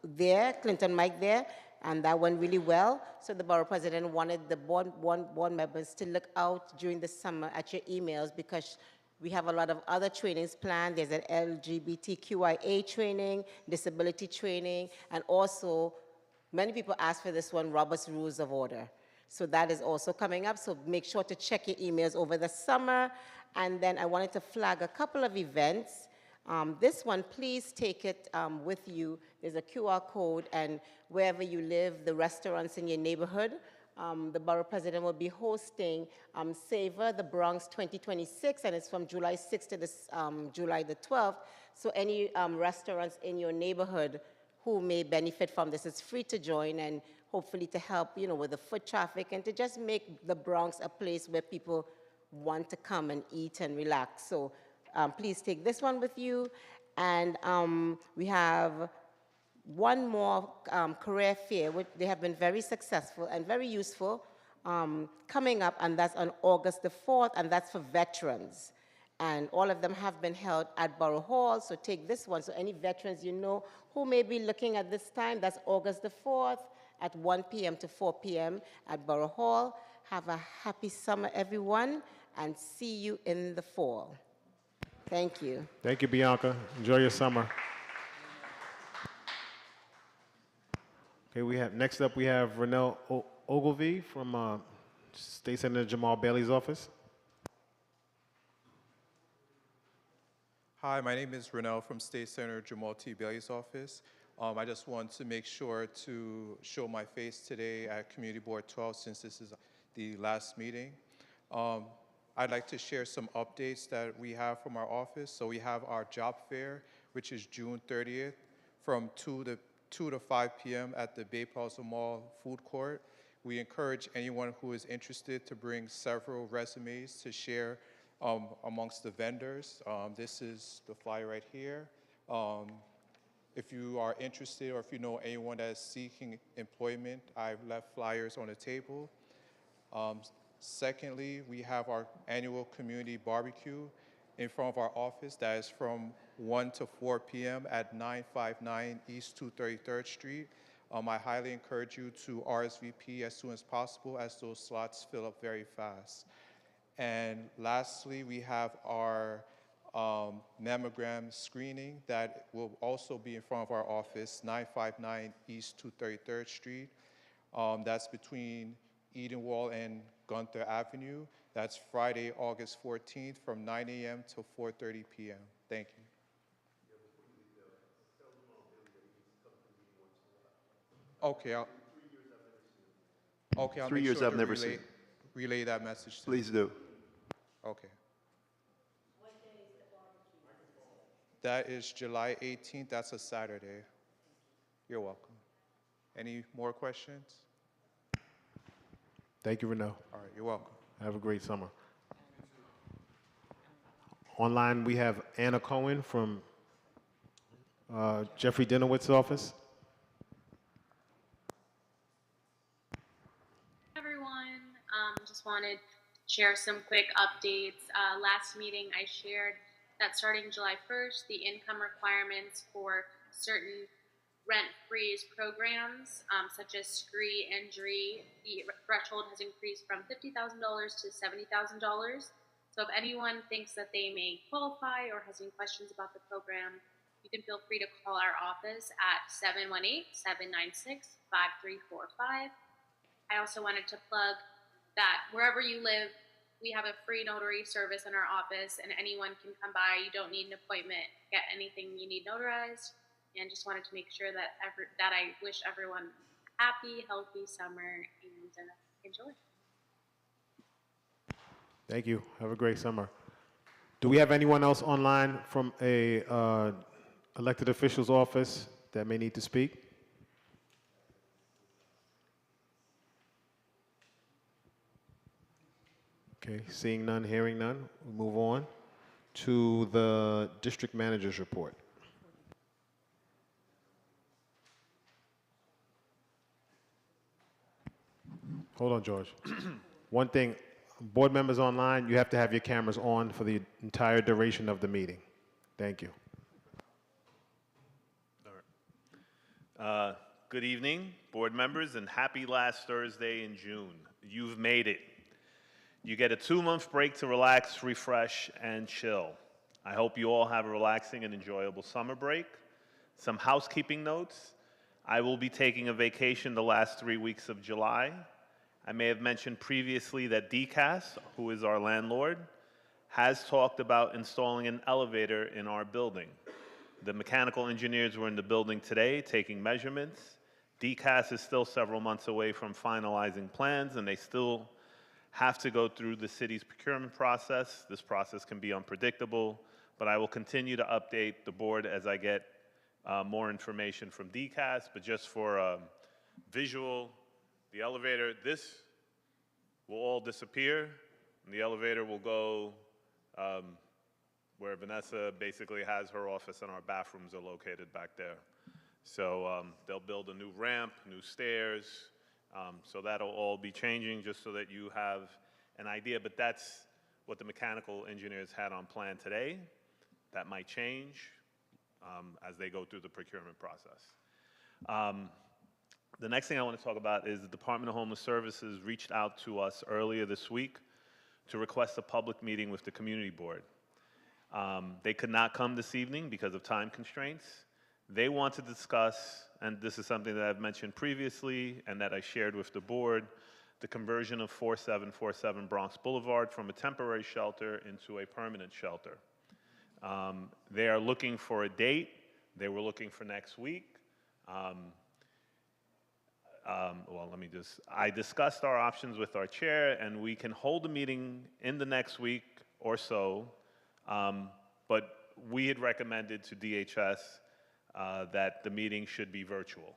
[SPEAKER 16] there, Clinton Mike there, and that went really well. So the Borough President wanted the board members to look out during the summer at your emails because we have a lot of other trainings planned. There's an LGBTQIA training, disability training, and also many people ask for this one, Robert's Rules of Order. So that is also coming up, so make sure to check your emails over the summer. And then I wanted to flag a couple of events. This one, please take it with you. There's a QR code, and wherever you live, the restaurants in your neighborhood, the Borough President will be hosting Savor the Bronx 2026, and it's from July 6th to this, July the 12th. So any restaurants in your neighborhood who may benefit from this, it's free to join, and hopefully to help, with the foot traffic and to just make the Bronx a place where people want to come and eat and relax. So please take this one with you. And we have one more career fair, which they have been very successful and very useful, coming up, and that's on August the 4th, and that's for veterans. And all of them have been held at Borough Hall, so take this one. So any veterans you know who may be looking at this time, that's August the 4th at 1 p.m. to 4 p.m. at Borough Hall. Have a happy summer, everyone, and see you in the fall. Thank you.
[SPEAKER 2] Thank you, Bianca. Enjoy your summer. Okay, next up we have Renelle Ogilvie from State Senator Jamal Bailey's office.
[SPEAKER 17] Hi, my name is Renelle from State Senator Jamal T. Bailey's office. I just want to make sure to show my face today at Community Board 12 since this is the last meeting. I'd like to share some updates that we have from our office. So we have our job fair, which is June 30th from 2 to 5 p.m. at the Bay Plaza Mall food court. We encourage anyone who is interested to bring several resumes to share amongst the vendors. This is the flyer right here. If you are interested or if you know anyone that is seeking employment, I've left flyers on the table. Secondly, we have our annual community barbecue in front of our office that is from 1 to 4 p.m. at 959 East 233rd Street. I highly encourage you to RSVP as soon as possible as those slots fill up very fast. And lastly, we have our mammogram screening that will also be in front of our office, 959 East 233rd Street. That's between Edenwall and Gunther Avenue. That's Friday, August 14th from 9 a.m. to 4:30 p.m. Thank you. Okay, I'll
[SPEAKER 15] 3
[SPEAKER 17] make
[SPEAKER 15] years
[SPEAKER 17] sure
[SPEAKER 15] I've
[SPEAKER 17] to
[SPEAKER 15] never seen.
[SPEAKER 17] relay that message to
[SPEAKER 15] Please
[SPEAKER 17] you.
[SPEAKER 15] do.
[SPEAKER 17] Okay. That is July 18th. That's a Saturday. You're welcome. Any more questions?
[SPEAKER 2] Thank you, Renelle.
[SPEAKER 17] All right, you're welcome.
[SPEAKER 2] Have a great summer. Online, we have Anna Cohen from Jeffrey Dinowitz's office.
[SPEAKER 18] Everyone, just wanted to share some quick updates. Last meeting I shared that starting July 1st, the income requirements for certain rent freeze programs, such as scree injury, the threshold has increased from $50,000 to $70,000. So if anyone thinks that they may qualify or has any questions about the program, you can feel free to call our office at 718-796-5345. I also wanted to plug that wherever you live, we have a free notary service in our office, and anyone can come by. You don't need an appointment, get anything you need notarized. and just wanted to make sure that that I wish everyone happy, healthy summer and enjoy.
[SPEAKER 2] Thank you. Have a great summer. Do we have anyone else online from a elected official's office that may need to speak? Okay, seeing none, hearing none, we'll move on to the district manager's report. Hold on, George. One thing, board members online, you have to have your cameras on for the entire duration of the meeting. Thank you.
[SPEAKER 1] Good evening, board members, and happy last Thursday in June. You've made it. You get a 2-month break to relax, refresh, and chill. I hope you all have a relaxing and enjoyable summer break. Some housekeeping notes. I will be taking a vacation the last 3 weeks of July. I may have mentioned previously that DCAS, who is our landlord, has talked about installing an elevator in our building. The mechanical engineers were in the building today taking measurements. DCAS is still several months away from finalizing plans, and they still have to go through the city's procurement process. This process can be unpredictable, but I will continue to update the board as I get more information from DCAS. But just for visual, the elevator, this will all disappear, and the elevator will go where Vanessa basically has her office, and our bathrooms are located back there. So they'll build a new ramp, new stairs, so that'll all be changing just so that you have an idea. But that's what the mechanical engineers had on plan today. That might change as they go through the procurement process. The next thing I want to talk about is the Department of Homeless Services reached out to us earlier this week to request a public meeting with the community board. They could not come this evening because of time constraints. They want to discuss, and this is something that I've mentioned previously and that I shared with the board, the conversion of 4747 Bronx Boulevard from a temporary shelter into a permanent shelter. They are looking for a date. They were looking for next week. I discussed our options with our chair, and we can hold a meeting in the next week or so, but we had recommended to DHS that the meeting should be virtual.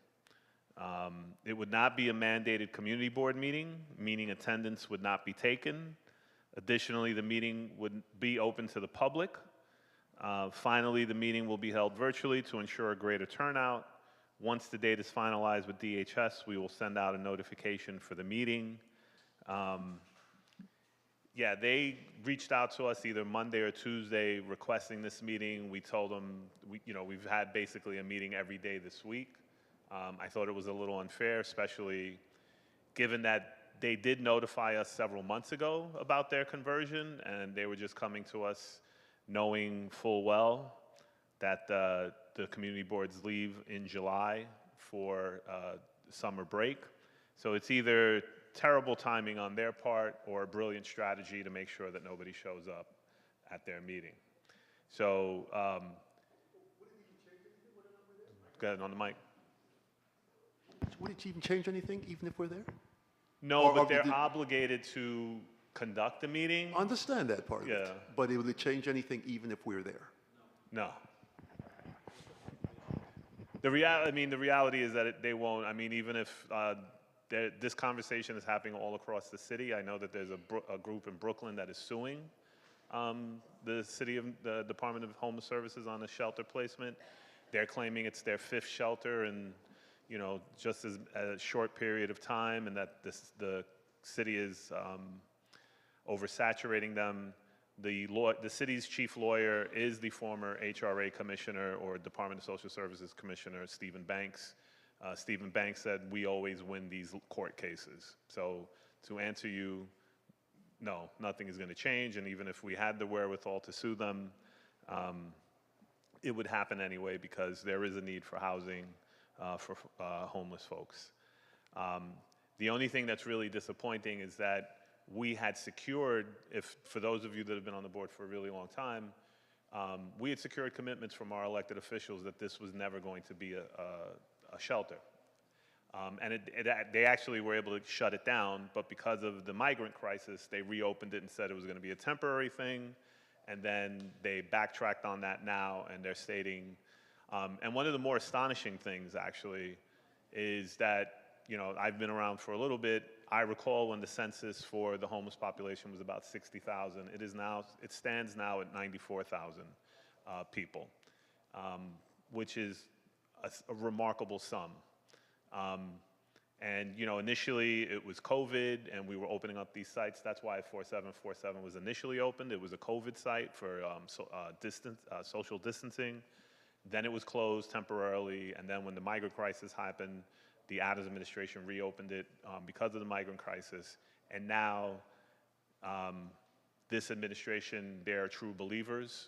[SPEAKER 1] It would not be a mandated community board meeting, meaning attendance would not be taken. Additionally, the meeting would be open to the public. Finally, the meeting will be held virtually to ensure a greater turnout. Once the date is finalized with DHS, we will send out a notification for the meeting. Yeah, they reached out to us either Monday or Tuesday requesting this meeting. We told them, we've had basically a meeting every day this week. I thought it was a little unfair, especially given that they did notify us several months ago about their conversion, and they were just coming to us knowing full well that the community boards leave in July for summer break. So it's either terrible timing on their part or a brilliant strategy to make sure that nobody shows up at their meeting. So, go ahead on the mic.
[SPEAKER 15] Would it even change anything, even if we're there?
[SPEAKER 1] No, but they're obligated to conduct the meeting.
[SPEAKER 15] I understand that part of
[SPEAKER 1] Yeah.
[SPEAKER 15] it. But will it change anything even if we're there?
[SPEAKER 1] No. The reality is that they won't. I mean, even if this conversation is happening all across the city, I know that there's a group in Brooklyn that is suing the Department of Homeless Services on a shelter placement. They're claiming it's their 5th shelter in, just as a short period of time, and that the city is oversaturating them. The city's chief lawyer is the former HRA commissioner, or Department of Social Services commissioner, Stephen Banks. Stephen Banks said, we always win these court cases. So to answer you, no, nothing is going to change. And even if we had the wherewithal to sue them, it would happen anyway because there is a need for housing for homeless folks. The only thing that's really disappointing is that we had secured, for those of you that have been on the board for a really long time, We had secured commitments from our elected officials that this was never going to be a shelter. And they actually were able to shut it down, but because of the migrant crisis, they reopened it and said it was going to be a temporary thing, and then they backtracked on that now, and they're stating, and one of the more astonishing things, actually, is that, you know, I've been around for a little bit. I recall when the census for the homeless population was about 60,000. It stands now at 94,000 people, which is a remarkable sum. And, you know, initially it was COVID and we were opening up these sites. That's why 4747 was initially opened. It was a COVID site for social distancing. Then it was closed temporarily. And then when the migrant crisis happened, the Adams administration reopened it because of the migrant crisis. And now this administration, they're true believers.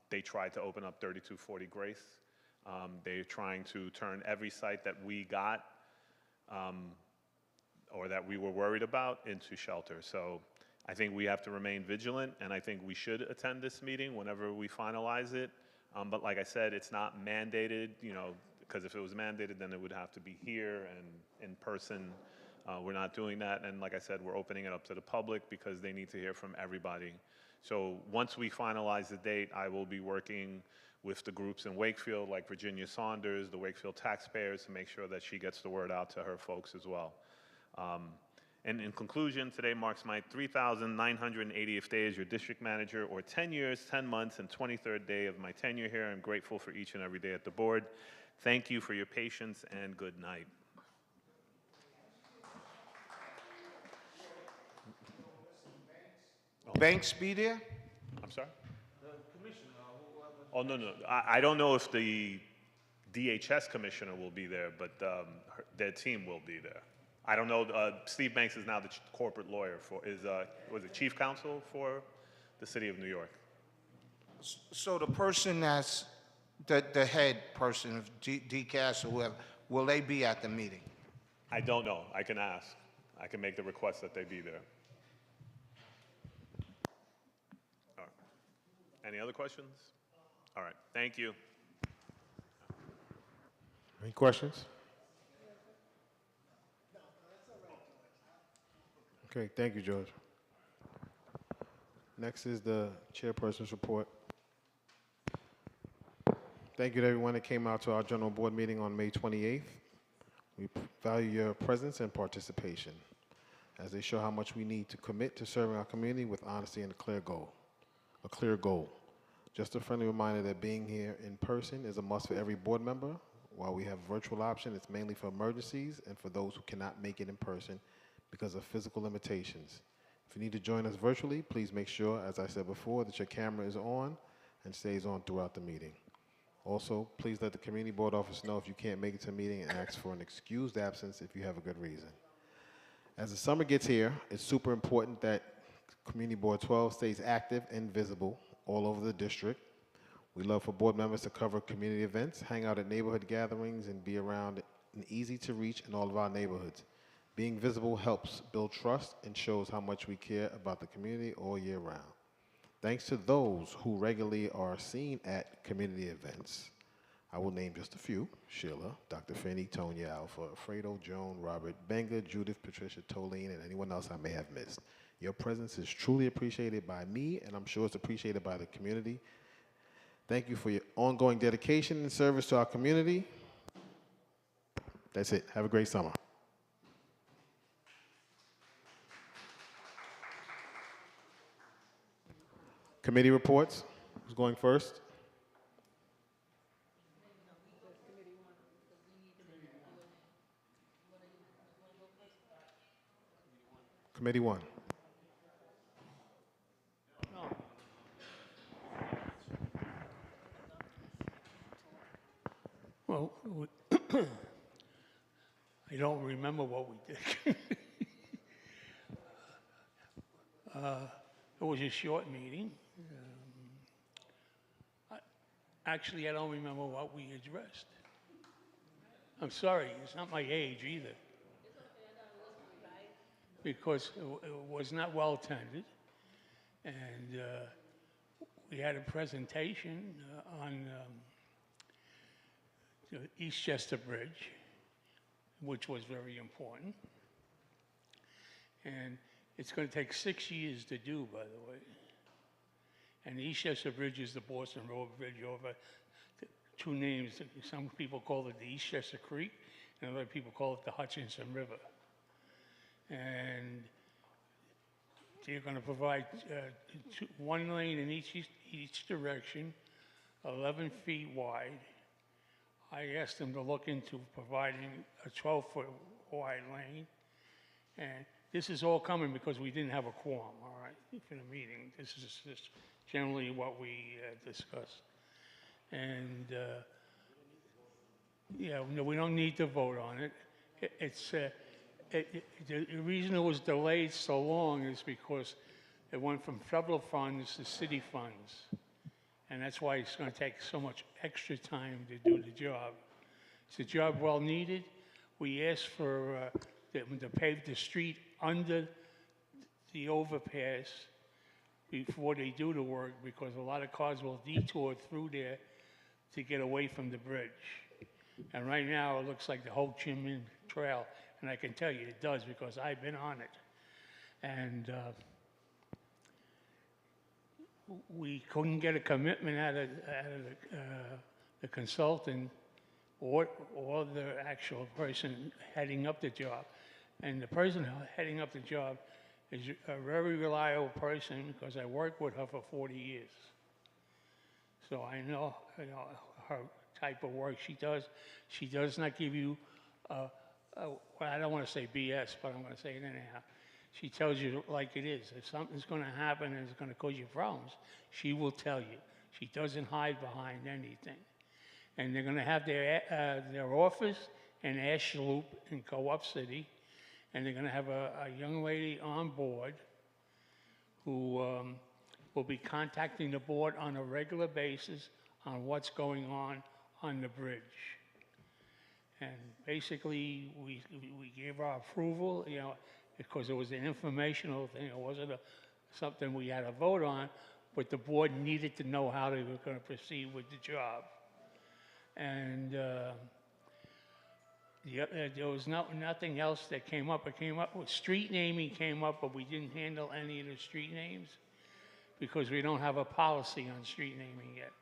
[SPEAKER 1] They tried to open up 3240 Grace. They're trying to turn every site that we got or that we were worried about into shelter. So I think we have to remain vigilant, and I think we should attend this meeting whenever we finalize it. But like I said, it's not mandated, you know, because if it was mandated, then it would have to be here and in person. We're not doing that, and like I said, we're opening it up to the public because they need to hear from everybody. So once we finalize the date, I will be working with the groups in Wakefield, like Virginia Saunders, the Wakefield taxpayers, to make sure that she gets the word out to her folks as well. And in conclusion, today marks my 3,980th day as your district manager, or 10 years, 10 months, and 23rd day of my tenure here. I'm grateful for each and every day at the board. Thank you for your patience, and good night.
[SPEAKER 19] Banks be there?
[SPEAKER 1] I'm sorry? Oh, no, no. I don't know if the DHS commissioner will be there, but their team will be there. I don't know. Steve Banks is now the corporate lawyer was it chief counsel for the city of New York.
[SPEAKER 19] So the person that's the head person of DCAS or whoever, will they be at the meeting?
[SPEAKER 1] I don't know. I can ask. I can make the request that they be there. All right. Any other questions? All right. Thank you.
[SPEAKER 2] Any questions? Okay, thank you, George. Next is the chairperson's report. Thank you to everyone that came out to our general board meeting on May 28th. We value your presence and participation as they show how much we need to commit to serving our community with honesty and a clear goal. Just a friendly reminder that being here in person is a must for every board member. While we have a virtual option, it's mainly for emergencies and for those who cannot make it in person because of physical limitations. If you need to join us virtually, please make sure, as I said before, that your camera is on and stays on throughout the meeting. Also, please let the community board office know if you can't make it to a meeting and ask for an excused absence if you have a good reason. As the summer gets here, it's super important that Community Board 12 stays active and visible all over the district. We love for board members to cover community events, hang out at neighborhood gatherings, and be around and easy to reach in all of our neighborhoods. Being visible helps build trust and shows how much we care about the community all year round. Thanks to those who regularly are seen at community events. I will name just a few: Sheila, Dr. Finney, Tonya, Alpha, Fredo, Joan, Robert, Benga, Judith, Patricia, Tolene, and anyone else I may have missed. Your presence is truly appreciated by me, and I'm sure it's appreciated by the community. Thank you for your ongoing dedication and service to our community. That's it. Have a great summer. Committee reports. Who's going first? Committee 1.
[SPEAKER 20] Well, I don't remember what we did. It was a short meeting. Actually, I don't remember what we addressed. I'm sorry, it's not my age either. Because it was not well attended, and we had a presentation on the Eastchester Bridge, which was very important. And it's going to take 6 years to do, by the way. And the Eastchester Bridge is the Boston Road Bridge over two names. Some people call it the Eastchester Creek, and other people call it the Hutchinson River. And they're going to provide one lane in each direction, 11 feet wide. I asked them to look into providing a 12-foot wide lane. And this is all coming because we didn't have a quorum, all right, for the meeting. This is just generally what we discussed. And, yeah, no, we don't need to vote on it. The reason it was delayed so long is because it went from federal funds to city funds. And that's why it's going to take so much extra time to do the job. It's a job well needed. We asked for them to pave the street under the overpass before they do the work, because a lot of cars will detour through there to get away from the bridge. And right now, it looks like the Ho Chi Minh Trail, and I can tell you it does because I've been on it. And we couldn't get a commitment out of the consultant or the actual person heading up the job. And the person heading up the job is a very reliable person because I worked with her for 40 years. So I know, her type of work she does. She does not give you, well, I don't want to say BS, but I'm going to say it anyhow. She tells you like it is. If something's going to happen and it's going to cause you problems, she will tell you. She doesn't hide behind anything. And they're going to have their office in Ash Loop in Co-op City, and they're going to have a young lady on board who will be contacting the board on a regular basis on what's going on the bridge. And basically, we gave our approval, because it was an informational thing. It wasn't something we had to vote on, but the board needed to know how they were going to proceed with the job. And there was nothing else that came up. It came up with street naming came up, but we didn't handle any of the street names because we don't have a policy on street naming yet.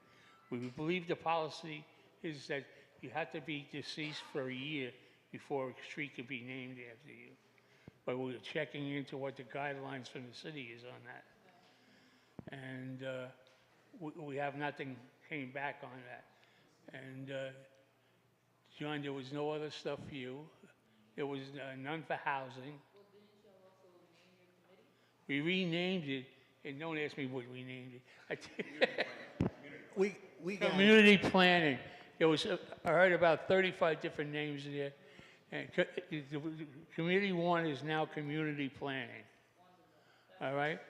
[SPEAKER 20] We believe the policy is that you have to be deceased for a year before a street could be named after you. But we're checking into what the guidelines from the city is on that. And we have nothing came back on that. And John, there was no other stuff for you. There was none for housing. We renamed it, and don't ask me what we named it.
[SPEAKER 7] We got
[SPEAKER 20] Community planning. There was, I heard about 35 different names there. And Community 1 is now community planning. All right?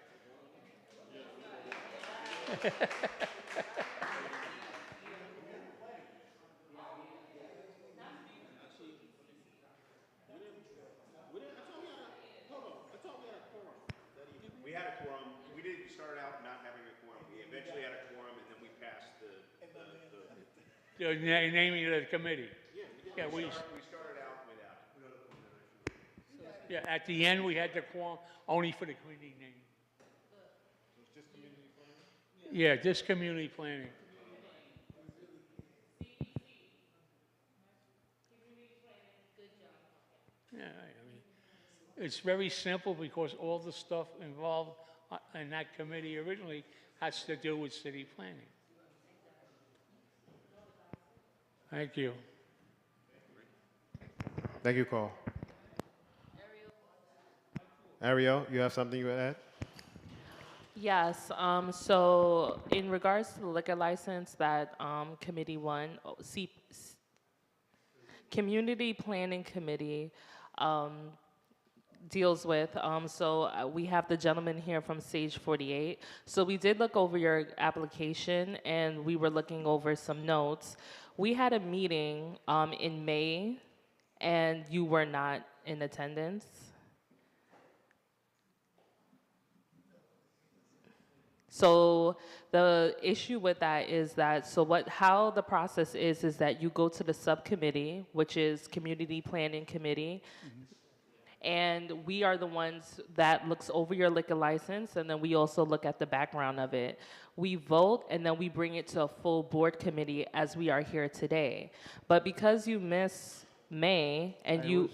[SPEAKER 15] We had a quorum. We didn't start out not having a quorum. We eventually had a quorum, and then we passed
[SPEAKER 20] The naming of the committee. Yeah, we
[SPEAKER 15] started out without it.
[SPEAKER 20] Yeah, at the end, we had the quorum only for the committee name. Yeah, just community planning. Yeah, I mean, it's very simple because all the stuff involved in that committee originally has to do with city planning. Thank you.
[SPEAKER 2] Thank you, Carl. Ariel, you have something you would add?
[SPEAKER 4] Yes, so in regards to the liquor license that Committee 1, Community Planning Committee deals with, we have the gentleman here from Sage 48. So we did look over your application and we were looking over some notes. We had a meeting in May and you were not in attendance. So the issue with that is that, how the process is that you go to the subcommittee, which is Community Planning Committee, and we are the ones that looks over your liquor license, and then we also look at the background of it. We vote, and then we bring it to a full board committee as we are here today. But because you miss May, and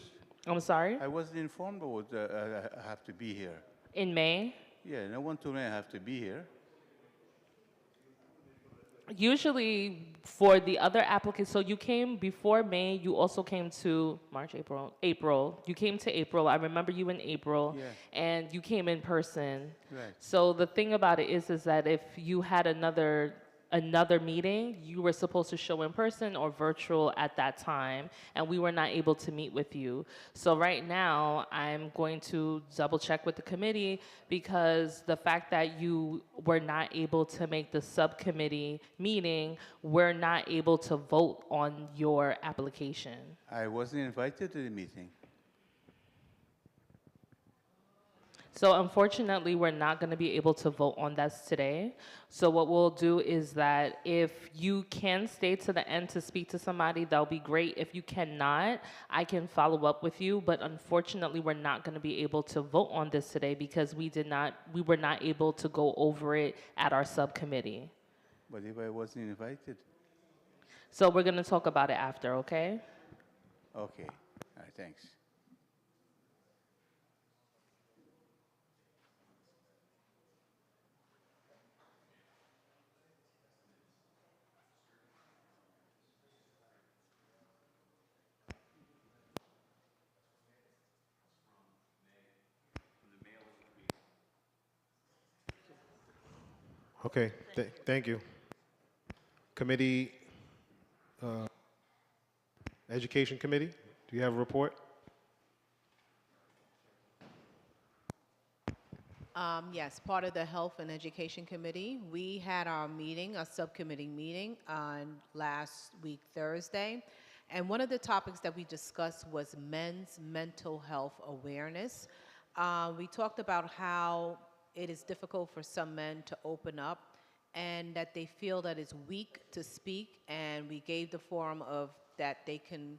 [SPEAKER 4] I'm sorry?
[SPEAKER 3] I wasn't informed about I have to be here.
[SPEAKER 4] In May?
[SPEAKER 3] Yeah, no one told me I have to be here.
[SPEAKER 4] Usually for the other applicants, so you came before May, you also came to March, April. You came to April. I remember you in April,
[SPEAKER 3] Yeah.
[SPEAKER 4] and you came in person.
[SPEAKER 3] Right.
[SPEAKER 4] So the thing about it is that if you had another meeting, you were supposed to show in person or virtual at that time, and we were not able to meet with you. So right now, I'm going to double check with the committee, because the fact that you were not able to make the subcommittee meeting, we're not able to vote on your application.
[SPEAKER 3] I wasn't invited to the meeting.
[SPEAKER 4] So unfortunately, we're not going to be able to vote on that today. So what we'll do is that if you can stay to the end to speak to somebody, that'll be great. If you cannot, I can follow up with you. But unfortunately, we're not going to be able to vote on this today because we were not able to go over it at our subcommittee.
[SPEAKER 3] But if I wasn't invited?
[SPEAKER 4] So we're going to talk about it after, okay?
[SPEAKER 3] Okay. All right, thanks.
[SPEAKER 2] Okay, thank you. Committee, Education Committee, do you have a report?
[SPEAKER 21] Yes, part of the Health and Education Committee. We had our meeting, a subcommittee meeting on last week, Thursday. And one of the topics that we discussed was men's mental health awareness. We talked about how it is difficult for some men to open up and that they feel that it's weak to speak, and we gave the forum of that they can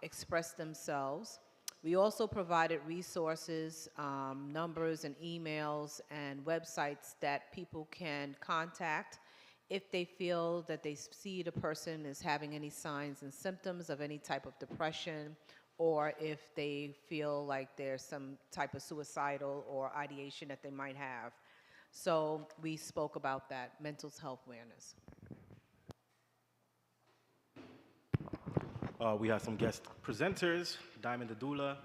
[SPEAKER 21] express themselves. We also provided resources, numbers and emails and websites that people can contact if they feel that they see the person is having any signs and symptoms of any type of depression, or if they feel like there's some type of suicidal or ideation that they might have. So we spoke about that, mental health awareness.
[SPEAKER 22] We have some guest presenters, Diamond the Doula,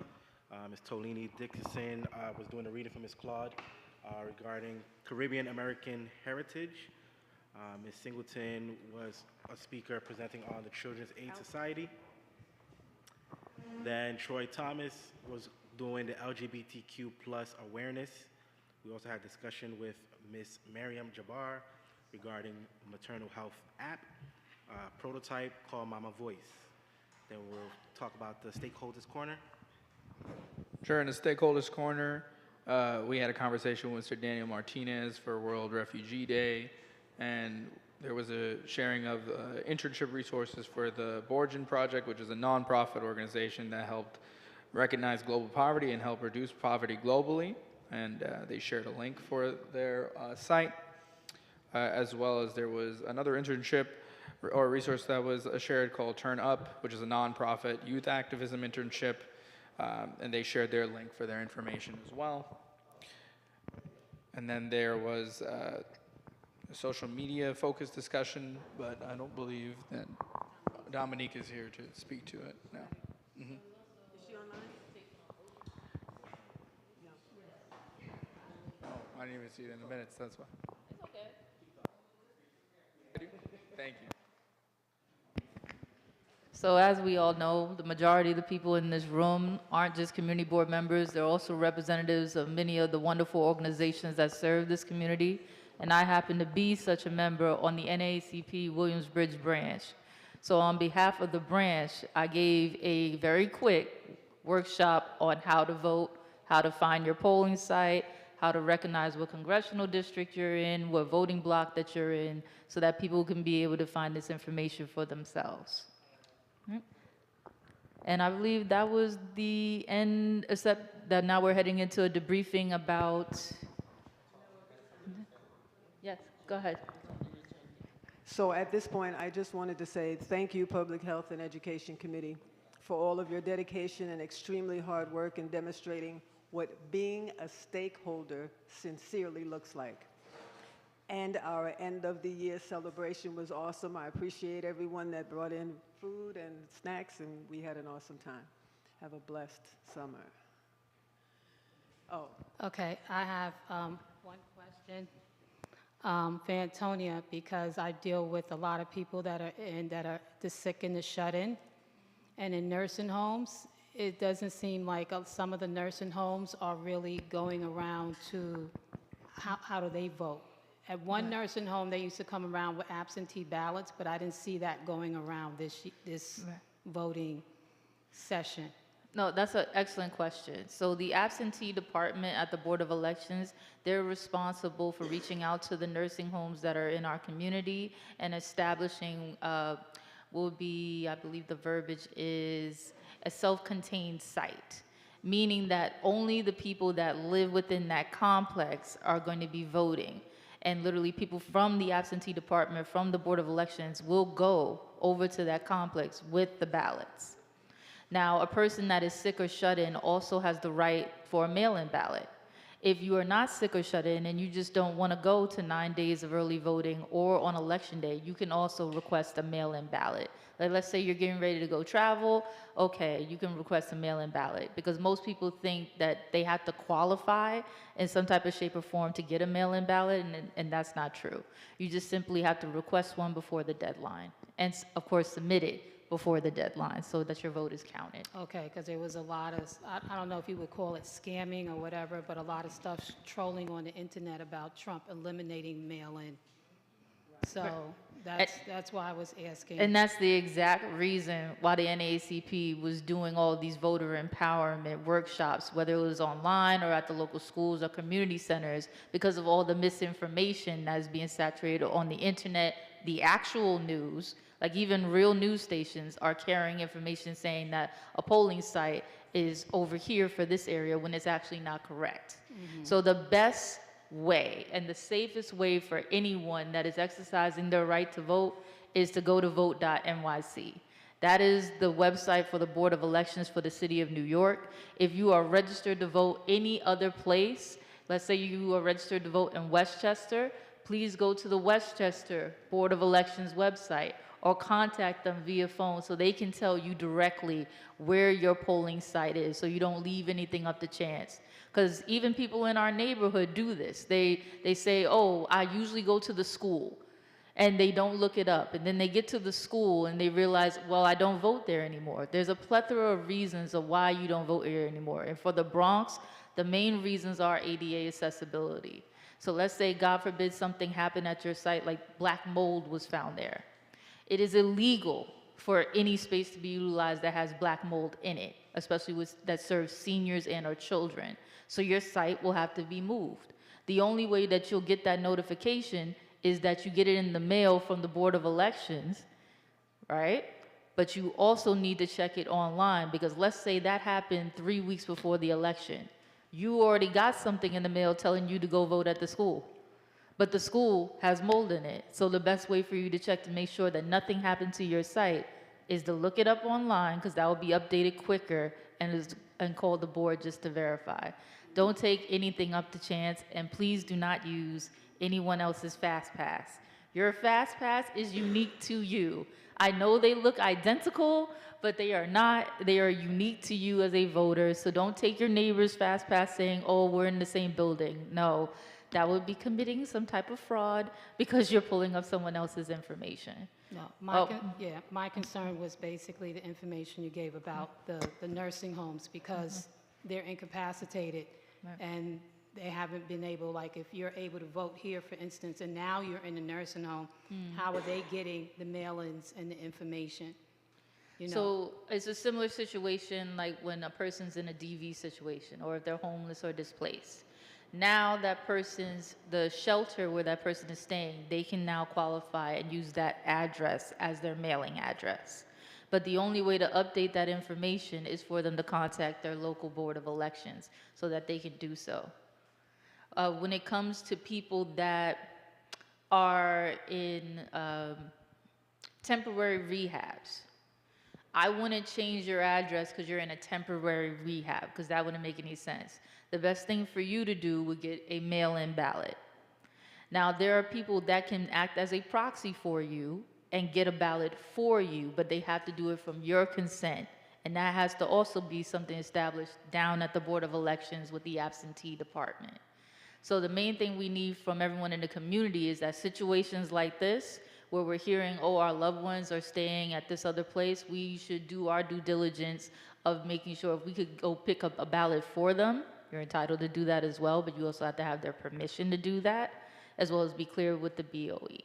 [SPEAKER 22] Ms. Tolini Dickinson was doing a reading for Ms. Claude regarding Caribbean American heritage. Ms. Singleton was a speaker presenting on the Children's Aid Society. Then Troy Thomas was doing the LGBTQ plus awareness. We also had discussion with Ms. Mariam Jabbar regarding maternal health app, prototype called Mama Voice. Then we'll talk about the Stakeholders Corner.
[SPEAKER 23] Sure, in the Stakeholders Corner, we had a conversation with Mr. Daniel Martinez for World Refugee Day, and there was a sharing of internship resources for the Borgen Project, which is a nonprofit organization that helped recognize global poverty and help reduce poverty globally. And they shared a link for their site, as well as there was another internship or resource that was shared called Turn Up, which is a nonprofit youth activism internship, and they shared their link for their information as well. And then there was a social media focused discussion, but I don't believe that Dominique is here to speak to it now. Mm-hmm. I didn't even see it in the minutes, that's why.
[SPEAKER 4] It's okay.
[SPEAKER 23] Thank you.
[SPEAKER 14] So as we all know, the majority of the people in this room aren't just community board members, they're also representatives of many of the wonderful organizations that serve this community. And I happen to be such a member on the NAACP Williamsbridge branch. So on behalf of the branch, I gave a very quick workshop on how to vote, how to find your polling site, how to recognize what congressional district you're in, what voting block that you're in, so that people can be able to find this information for themselves. Right. And I believe that was the end, except that now we're heading into a debriefing about, yes, go ahead.
[SPEAKER 5] So at this point, I just wanted to say thank you, Public Health and Education Committee, for all of your dedication and extremely hard work in demonstrating what being a stakeholder sincerely looks like. And our end of the year celebration was awesome. I appreciate everyone that brought in food and snacks, and we had an awesome time. Have a blessed summer. Oh.
[SPEAKER 6] Okay, I have one question for Antonia, because I deal with a lot of people that are the sick and the shut-in, and in nursing homes, it doesn't seem like some of the nursing homes are really going around to how do they vote. At one nursing home, they used to come around with absentee ballots, but I didn't see that going around this voting session.
[SPEAKER 14] No, that's an excellent question. So the absentee department at the Board of Elections, they're responsible for reaching out to the nursing homes that are in our community and establishing will be, I believe the verbiage is, a self-contained site, meaning that only the people that live within that complex are going to be voting. And literally people from the absentee department, from the Board of Elections, will go over to that complex with the ballots. Now, a person that is sick or shut in also has the right for a mail-in ballot. If you are not sick or shut in and you just don't want to go to 9 days of early voting or on election day, you can also request a mail-in ballot. Like, let's say you're getting ready to go travel, okay, you can request a mail-in ballot, because most people think that they have to qualify in some type of shape or form to get a mail-in ballot, and that's not true. You just simply have to request one before the deadline, and of course submit it before the deadline so that your vote is counted.
[SPEAKER 6] Okay, because there was a lot of, I don't know if you would call it scamming or whatever, but a lot of stuff trolling on the internet about Trump eliminating mail-in. So that's why I was asking.
[SPEAKER 14] And that's the exact reason why the NAACP was doing all these voter empowerment workshops, whether it was online or at the local schools or community centers, because of all the misinformation that is being saturated on the internet, the actual news. Like even real news stations are carrying information saying that a polling site is over here for this area when it's actually not correct.
[SPEAKER 6] Mm-hmm.
[SPEAKER 14] So the best way and the safest way for anyone that is exercising their right to vote is to go to vote.nyc. That is the website for the Board of Elections for the City of New York. If you are registered to vote any other place, let's say you are registered to vote in Westchester, please go to the Westchester Board of Elections website or contact them via phone so they can tell you directly where your polling site is so you don't leave anything up to chance. Because even people in our neighborhood do this. They say, oh, I usually go to the school, and they don't look it up. And then they get to the school and they realize, well, I don't vote there anymore. There's a plethora of reasons of why you don't vote here anymore. And for the Bronx, the main reasons are ADA accessibility. So let's say, God forbid, something happened at your site, like black mold was found there. It is illegal for any space to be utilized that has black mold in it, especially that serves seniors and or children. So your site will have to be moved. The only way that you'll get that notification is that you get it in the mail from the Board of Elections, right? But you also need to check it online, because let's say that happened 3 weeks before the election. You already got something in the mail telling you to go vote at the school, but the school has mold in it. So the best way for you to check to make sure that nothing happened to your site is to look it up online, because that will be updated quicker, and call the board just to verify. Don't take anything up to chance, and please do not use anyone else's FastPass. Your FastPass is unique to you. I know they look identical, but they are not. They are unique to you as a voter, so don't take your neighbor's FastPass saying, oh, we're in the same building. No, that would be committing some type of fraud because you're pulling up someone else's information.
[SPEAKER 6] No, my concern was basically the information you gave about the nursing homes, because they're incapacitated and they haven't been able, like if you're able to vote here, for instance, and now you're in a nursing home, how are they getting the mail-ins and the information? You know?
[SPEAKER 14] So it's a similar situation like when a person's in a DV situation or if they're homeless or displaced. Now the shelter where that person is staying, they can now qualify and use that address as their mailing address. But the only way to update that information is for them to contact their local board of elections so that they can do so. When it comes to people that are in temporary rehabs, I wouldn't change your address because you're in a temporary rehab, because that wouldn't make any sense. The best thing for you to do would get a mail-in ballot. Now, there are people that can act as a proxy for you and get a ballot for you, but they have to do it from your consent. And that has to also be something established down at the Board of Elections with the absentee department. So the main thing we need from everyone in the community is that situations like this, where we're hearing, oh, our loved ones are staying at this other place, we should do our due diligence of making sure if we could go pick up a ballot for them. You're entitled to do that as well, but you also have to have their permission to do that, as well as be clear with the BOE.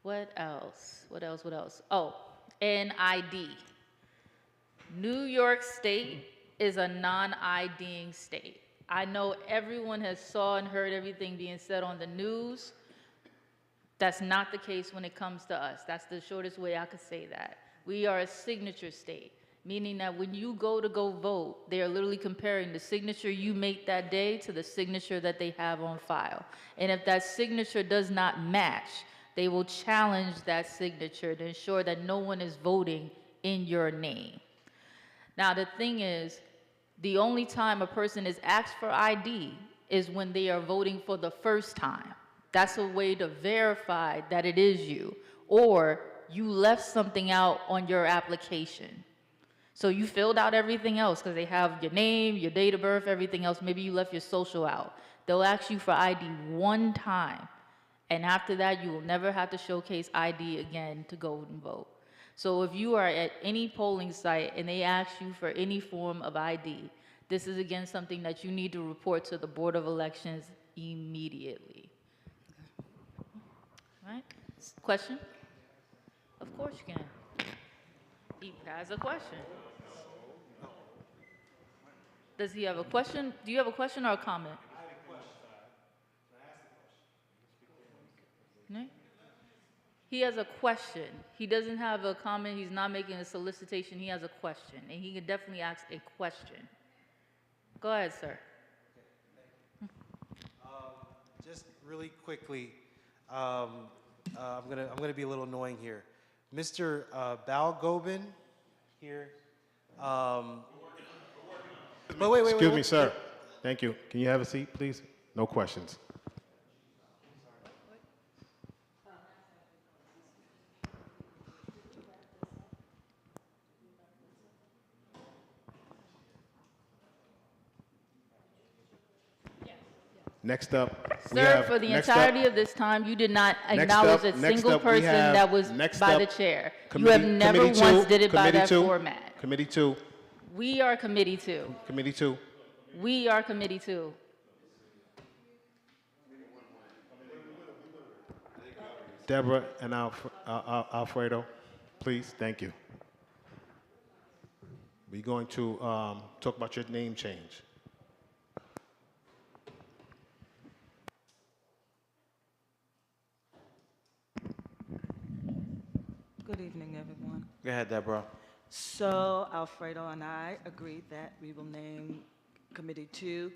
[SPEAKER 14] What else? What else? What else? Oh, NID. New York State is a non-IDing state. I know everyone has saw and heard everything being said on the news. That's not the case when it comes to us. That's the shortest way I could say that. We are a signature state, meaning that when you go vote, they are literally comparing the signature you make that day to the signature that they have on file. And if that signature does not match, they will challenge that signature to ensure that no one is voting in your name. Now, the thing is, the only time a person is asked for ID is when they are voting for the first time. That's a way to verify that it is you, or you left something out on your application. So you filled out everything else because they have your name, your date of birth, everything else. Maybe you left your social out. They'll ask you for ID one time, and after that, you will never have to showcase ID again to go and vote. So if you are at any polling site and they ask you for any form of ID, this is again something that you need to report to the Board of Elections immediately. All right? Question? Of course you can. He has a question. Does he have a question? Do you have a question or a comment? No? He has a question. He doesn't have a comment. He's not making a solicitation. He has a question, and he can definitely ask a question. Go ahead, sir.
[SPEAKER 9] Just really quickly, I'm gonna be a little annoying here. Mr. Balgobin here. Wait.
[SPEAKER 2] Excuse me, sir. Thank you. Can you have a seat, please? No questions. Next up,
[SPEAKER 14] Sir, for the entirety of this time, you did not acknowledge a single person that was by the chair. You have never once did it by that format.
[SPEAKER 2] Committee 2.
[SPEAKER 14] We are committee 2.
[SPEAKER 2] Committee 2.
[SPEAKER 14] We are committee 2.
[SPEAKER 2] Deborah and Alfredo, please. Thank you. We're going to talk about your name change.
[SPEAKER 10] Good evening, everyone.
[SPEAKER 9] Go ahead, Deborah.
[SPEAKER 10] So Alfredo and I agreed that we will name Committee 2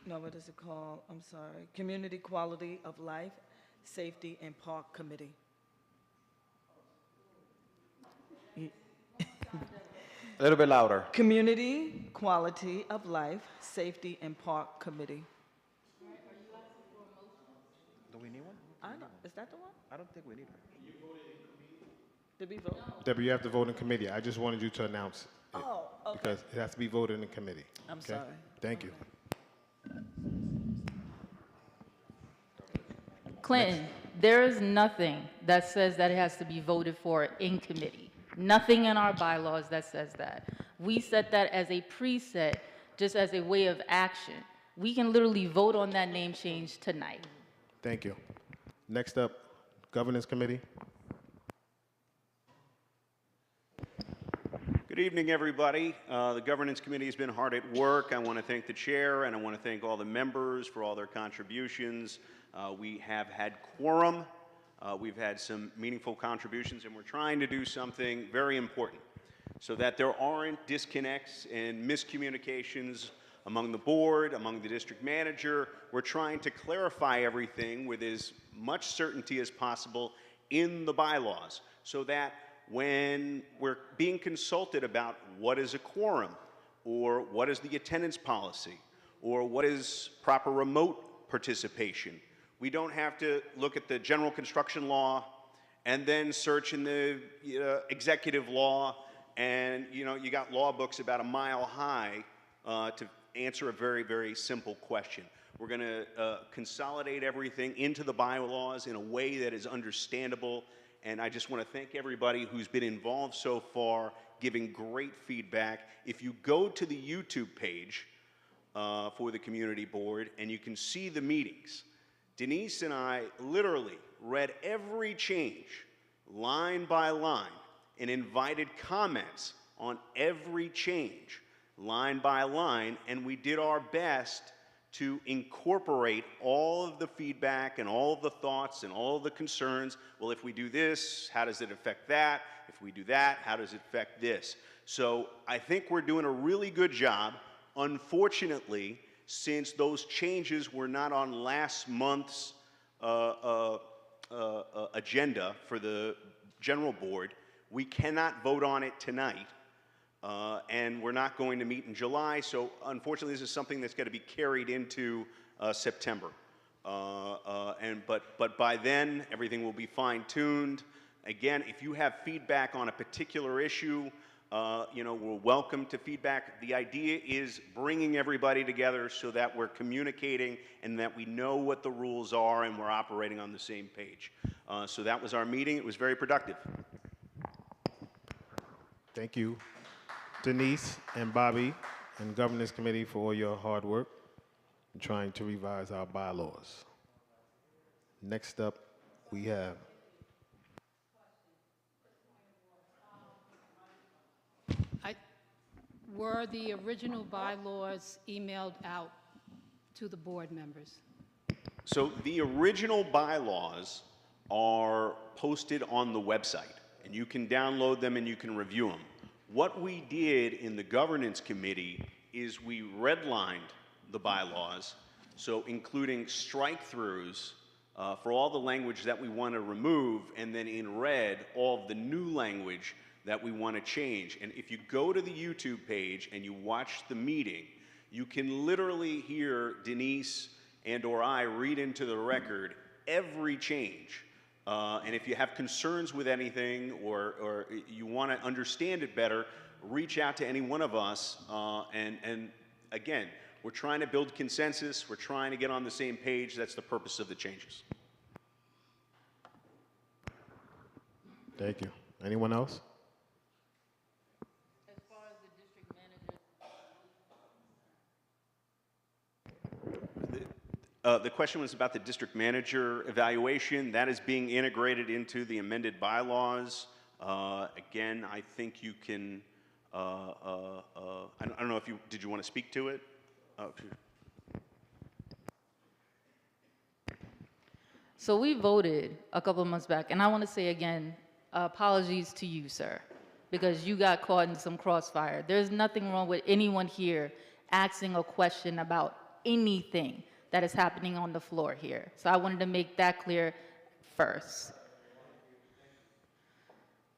[SPEAKER 10] what is it called? I'm sorry. Community Quality of Life, Safety and Park Committee.
[SPEAKER 9] A little bit louder.
[SPEAKER 10] Community Quality of Life, Safety and Park Committee.
[SPEAKER 9] Do we need one?
[SPEAKER 10] Is that the one?
[SPEAKER 9] I don't think we need one.
[SPEAKER 10] Did we vote?
[SPEAKER 2] Deborah, you have to vote in committee. I just wanted you to announce it.
[SPEAKER 10] Oh, okay.
[SPEAKER 2] Because it has to be voted in committee.
[SPEAKER 10] I'm sorry.
[SPEAKER 2] Thank you.
[SPEAKER 14] Clinton, there is nothing that says that it has to be voted for in committee. Nothing in our bylaws that says that. We set that as a preset, just as a way of action. We can literally vote on that name change tonight.
[SPEAKER 2] Thank you. Next up, Governance Committee.
[SPEAKER 11] Good
[SPEAKER 8] Good evening, everybody. The Governance Committee has been hard at work. I want to thank the chair, and I want to thank all the members for all their contributions. We have had quorum. We've had some meaningful contributions, and we're trying to do something very important so that there aren't disconnects and miscommunications among the board, among the district manager. We're trying to clarify everything with as much certainty as possible in the bylaws so that when we're being consulted about what is a quorum or what is the attendance policy or what is proper remote participation, we don't have to look at the general construction law and then search in the executive law, and you got law books about a mile high to answer a very, very simple question. We're going to consolidate everything into the bylaws in a way that is understandable, and I just want to thank everybody who's been involved so far, giving great feedback. If you go to the YouTube page for the community board, and you can see the meetings, Denise and I literally read every change line by line and invited comments on every change line by line, and we did our best to incorporate all of the feedback and all of the thoughts and all of the concerns. Well, if we do this, how does it affect that? If we do that, how does it affect this? So I think we're doing a really good job. Unfortunately, since those changes were not on last month's agenda for the general board, we cannot vote on it tonight. And we're not going to meet in July, so unfortunately this is something that's going to be carried into September. But by then, everything will be fine-tuned. Again, if you have feedback on a particular issue, we're welcome to feedback. The idea is bringing everybody together so that we're communicating and that we know what the rules are and we're operating on the same page. So that was our meeting. It was very productive.
[SPEAKER 2] Thank you, Denise and Bobby and Governance Committee, for all your hard work in trying to revise our bylaws. Next up, we have
[SPEAKER 6] Were the original bylaws emailed out to the board members?
[SPEAKER 8] So the original bylaws are posted on the website, and you can download them and you can review them. What we did in the governance committee is we redlined the bylaws, so including strike-throughs for all the language that we want to remove, and then in red, all of the new language that we want to change. And if you go to the YouTube page and you watch the meeting, you can literally hear Denise and or I read into the record every change. And if you have concerns with anything or you want to understand it better, reach out to any one of us. And again, we're trying to build consensus. We're trying to get on the same page. That's the purpose of the changes.
[SPEAKER 2] Thank you. Anyone else?
[SPEAKER 8] The question was about the district manager evaluation. That is being integrated into the amended bylaws. Again, I think you can, I don't know if you, did you want to speak to it?
[SPEAKER 14] So we voted a couple of months back, and I want to say again, apologies to you, sir, because you got caught in some crossfire. There's nothing wrong with anyone here asking a question about anything that is happening on the floor here. So I wanted to make that clear first.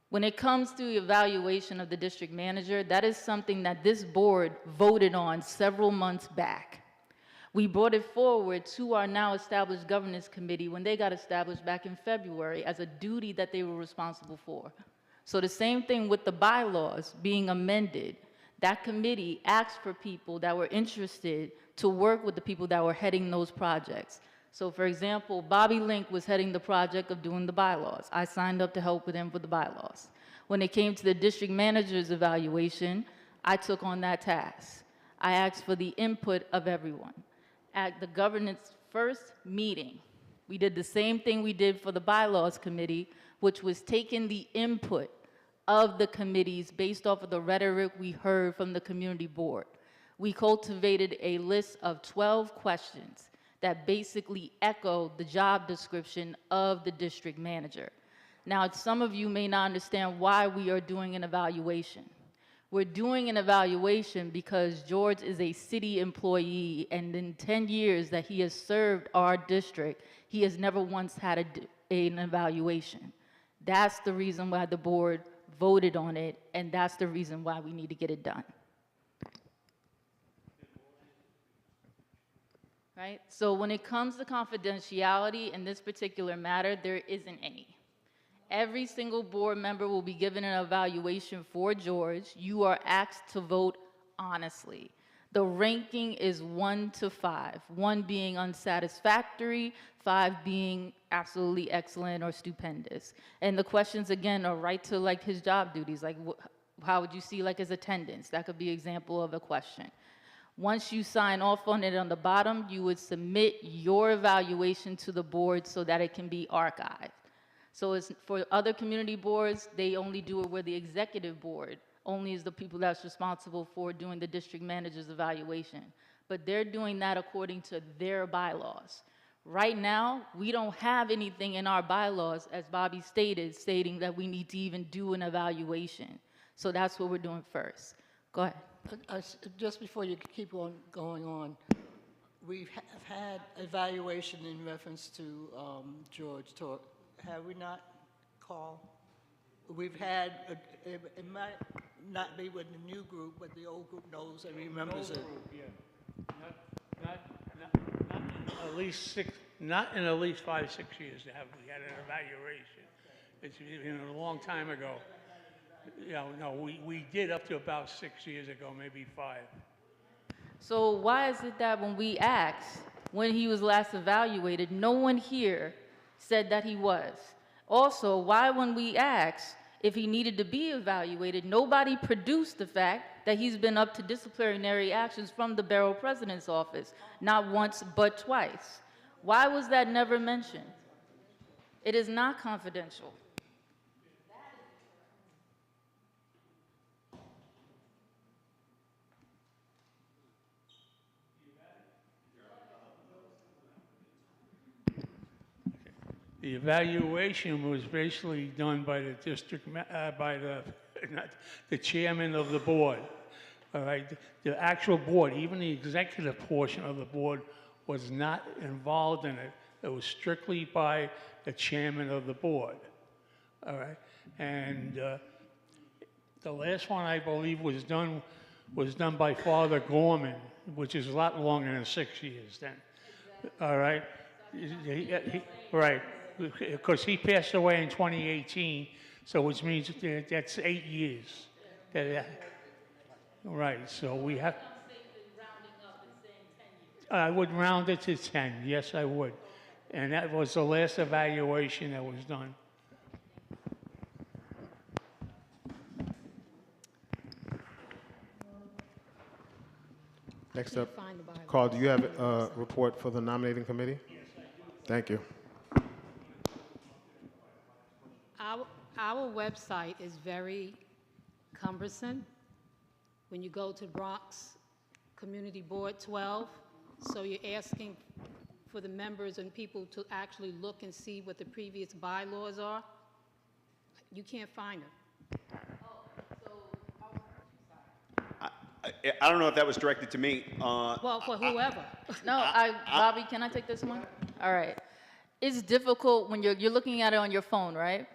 [SPEAKER 14] When it comes to evaluation of the district manager, that is something that this board voted on several months back. We brought it forward to our now established governance committee when they got established back in February as a duty that they were responsible for. So the same thing with the bylaws being amended. That committee asked for people that were interested to work with the people that were heading those projects. So for example, Bobby Link was heading the project of doing the bylaws. I signed up to help with him with the bylaws. When it came to the district manager's evaluation, I took on that task. I asked for the input of everyone. At the governance first meeting, we did the same thing we did for the bylaws committee, which was taking the input of the committees based off of the rhetoric we heard from the community board. We cultivated a list of 12 questions that basically echo the job description of the district manager. Now, some of you may not understand why we are doing an evaluation. We're doing an evaluation because George is a city employee, and in 10 years that he has served our district, he has never once had an evaluation. That's the reason why the board voted on it, and that's the reason why we need to get it done. Right? So when it comes to confidentiality in this particular matter, there isn't any. Every single board member will be given an evaluation for George. You are asked to vote honestly. The ranking is 1 to 5, 1 being unsatisfactory, 5 being absolutely excellent or stupendous. And the questions, again, are right to like his job duties, like how would you see like his attendance? That could be an example of a question. Once you sign off on it on the bottom, you would submit your evaluation to the board so that it can be archived. So it's for other community boards, they only do it where the executive board only is the people that's responsible for doing the district manager's evaluation. But they're doing that according to their bylaws. Right now, we don't have anything in our bylaws, as Bobby stated, stating that we need to even do an evaluation. So that's what we're doing first. Go ahead.
[SPEAKER 11] Just before you keep on going on, we have had evaluation in reference to George Tork. Have we not, Carl? We've had, it might not be with the new group, but the old group knows and remembers it.
[SPEAKER 20] Not in at least 5, 6 years have we had an evaluation. It's been a long time ago. No, we did up to about 6 years ago, maybe 5.
[SPEAKER 14] So why is it that when we asked when he was last evaluated, no one here said that he was? Also, why when we asked if he needed to be evaluated, nobody produced the fact that he's been up to disciplinary actions from the Borough President's office, not once but twice? Why was that never mentioned? It is not confidential.
[SPEAKER 20] The evaluation was basically done by the the chairman of the board. All right, the actual board, even the executive portion of the board, was not involved in it. It was strictly by the chairman of the board. All right, and the last one I believe was done by Father Gorman, which is a lot longer than 6 years then. All right, right. Because he passed away in 2018, so which means that's 8 years. Right, so we have... I would round it to 10, yes, I would. And that was the last evaluation that was done.
[SPEAKER 2] Next up, Carl, do you have a report for the nominating committee? Yes, I do. Thank you.
[SPEAKER 6] Our website is very cumbersome. When you go to Bronx Community Board 12, so you're asking for the members and people to actually look and see what the previous bylaws are. You can't find them.
[SPEAKER 8] I don't know if that was directed to me.
[SPEAKER 6] Well, for whoever.
[SPEAKER 14] No, Bobby, can I take this one? All right. It's difficult when you're looking at it on your phone, right?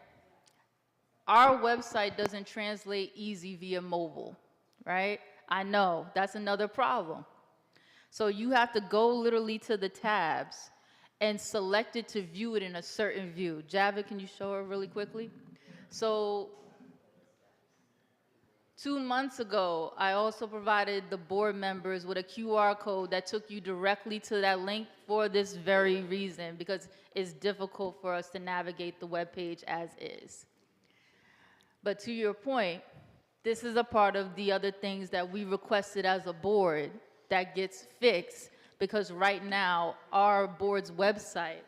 [SPEAKER 14] Our website doesn't translate easy via mobile, right? I know, that's another problem. So you have to go literally to the tabs and select it to view it in a certain view. Javid, can you show her really quickly? So 2 months ago, I also provided the board members with a QR code that took you directly to that link for this very reason, because it's difficult for us to navigate the webpage as is. But to your point, this is a part of the other things that we requested as a board that gets fixed, because right now our board's website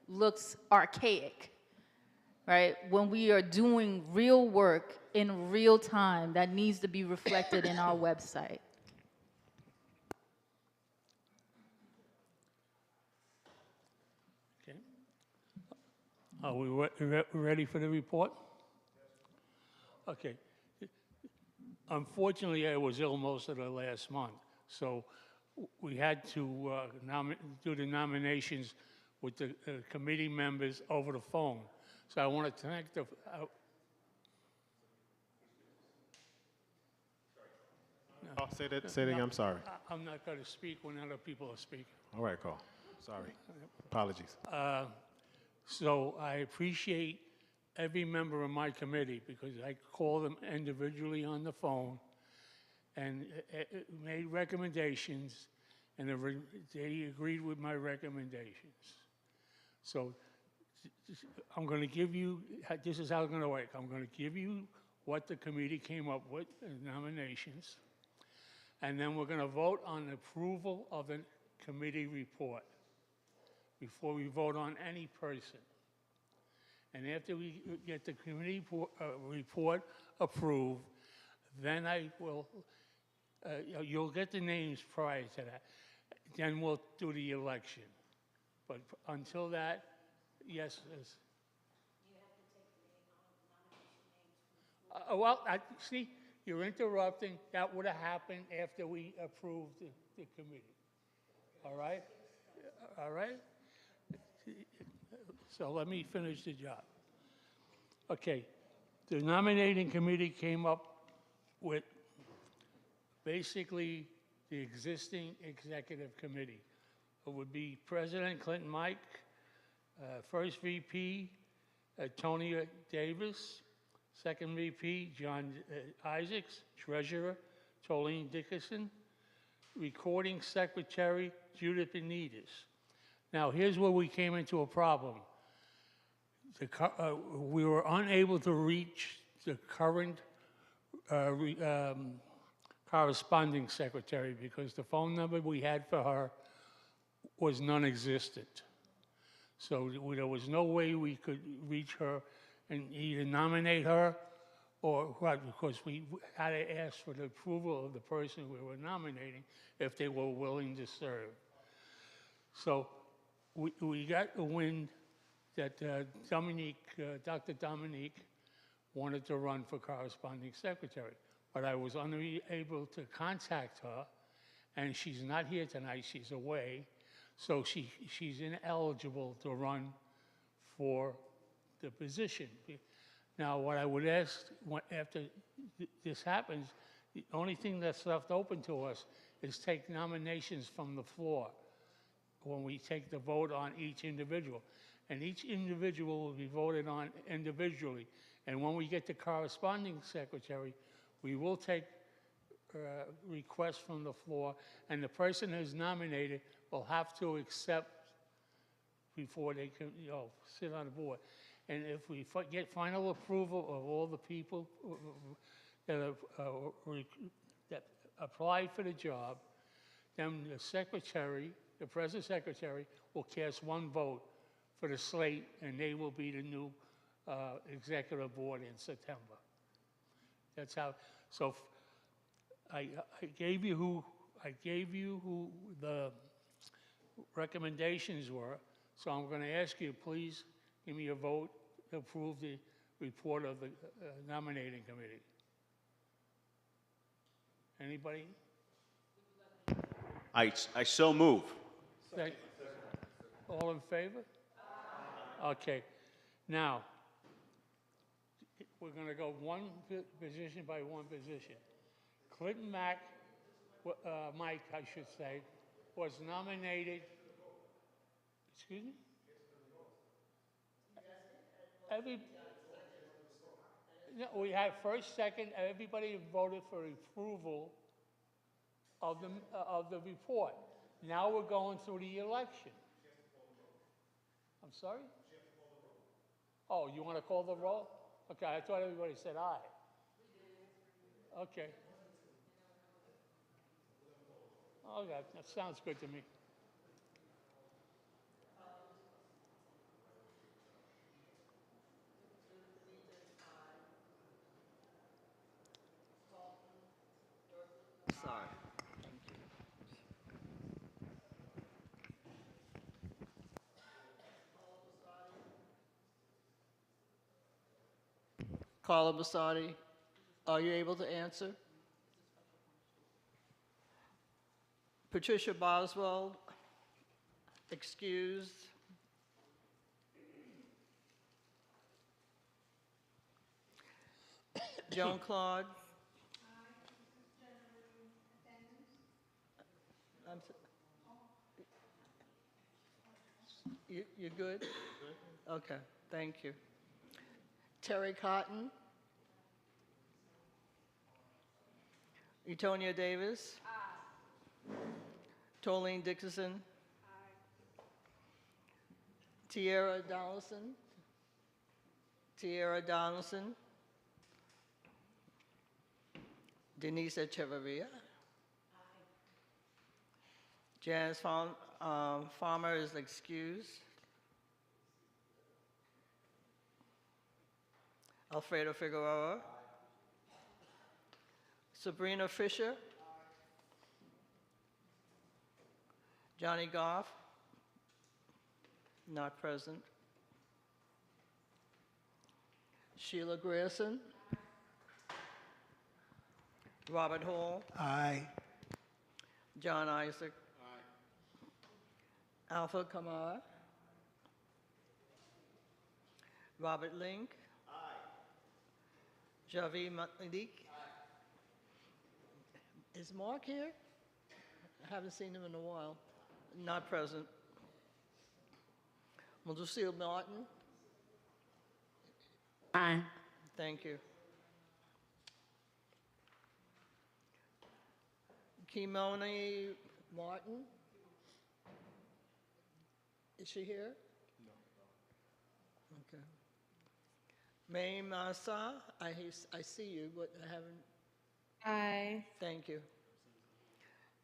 [SPEAKER 14] looks archaic, right? When we are doing real work in real time, that needs to be reflected in our website.
[SPEAKER 20] Okay. Are we ready for the report? Okay. Unfortunately, I was ill most of the last month, so we had to do the nominations with the committee members over the phone. So I want to thank the...
[SPEAKER 2] Oh, say that again, I'm sorry.
[SPEAKER 20] I'm not going to speak when other people are speaking.
[SPEAKER 2] All right, Carl. Sorry. Apologies.
[SPEAKER 20] So I appreciate every member of my committee because I call them individually on the phone and made recommendations, and they agreed with my recommendations. So I'm going to give you, this is how it's going to work. I'm going to give you what the committee came up with as nominations, and then we're going to vote on approval of the committee report before we vote on any person. And after we get the committee report approved, then I will, you'll get the names prior to that. Then we'll do the election. But until that, yes. Well, see, you're interrupting. That would have happened after we approved the committee. All right? All right? So let me finish the job. Okay, the nominating committee came up with basically the existing executive committee. It would be President Clinton Mike, First VP Tonya Davis, Second VP John Isaacs, Treasurer Tolene Dickerson, Recording Secretary Judith Benitez. Now here's where we came into a problem. We were unable to reach the current corresponding secretary because the phone number we had for her was non-existent. So there was no way we could reach her and either nominate her or what, because we had to ask for the approval of the person we were nominating if they were willing to serve. So we got a wind that Dr. Dominique wanted to run for corresponding secretary, but I was unable to contact her, and she's not here tonight, she's away, so she's ineligible to run for the position. Now, what I would ask, after this happens, the only thing that's left open to us is take nominations from the floor when we take the vote on each individual. And each individual will be voted on individually. And when we get the corresponding secretary, we will take requests from the floor, and the person who's nominated will have to accept before they can, sit on the board. And if we get final approval of all the people that applied for the job, then the secretary, the present secretary, will cast one vote for the slate, and they will be the new executive board in September. That's how. So I gave you who the recommendations were. So I'm going to ask you, please give me a vote to approve the report of the nominating committee. Anybody?
[SPEAKER 8] I so move.
[SPEAKER 20] All in favor? Okay. Now, we're going to go one position by one position. Clinton Mike, I should say, was nominated. Excuse me? No, we had first, second, everybody voted for approval of the report. Now we're going through the election. I'm sorry? Oh, you want to call the roll? Okay, I thought everybody said aye. Okay. Oh, that sounds good to me.
[SPEAKER 11] Basari. Carla Basari, are you able to answer? Patricia Boswell, excused. Joan Claude. You good? Okay, thank you. Terry Cotton. Etonia Davis. Tolene Dickinson. Tierra Donaldson. Tierra Donaldson. Denise Echeverria. Janice Farmer is excused. Alfredo Figueroa. Sabrina Fisher. Johnny Goff. Not present. Sheila Grierson. Robert Hall.
[SPEAKER 7] Aye.
[SPEAKER 11] John Isaac. Alpha Kamara. Robert Link. Javi Malik. Is Mark here? I haven't seen him in a while. Not present. Lucille Martin.
[SPEAKER 12] Aye.
[SPEAKER 11] Thank you. Kimoni Martin. Is she here? No. Okay. May Masa, I see you, but I haven't.
[SPEAKER 12] Aye.
[SPEAKER 11] Thank you.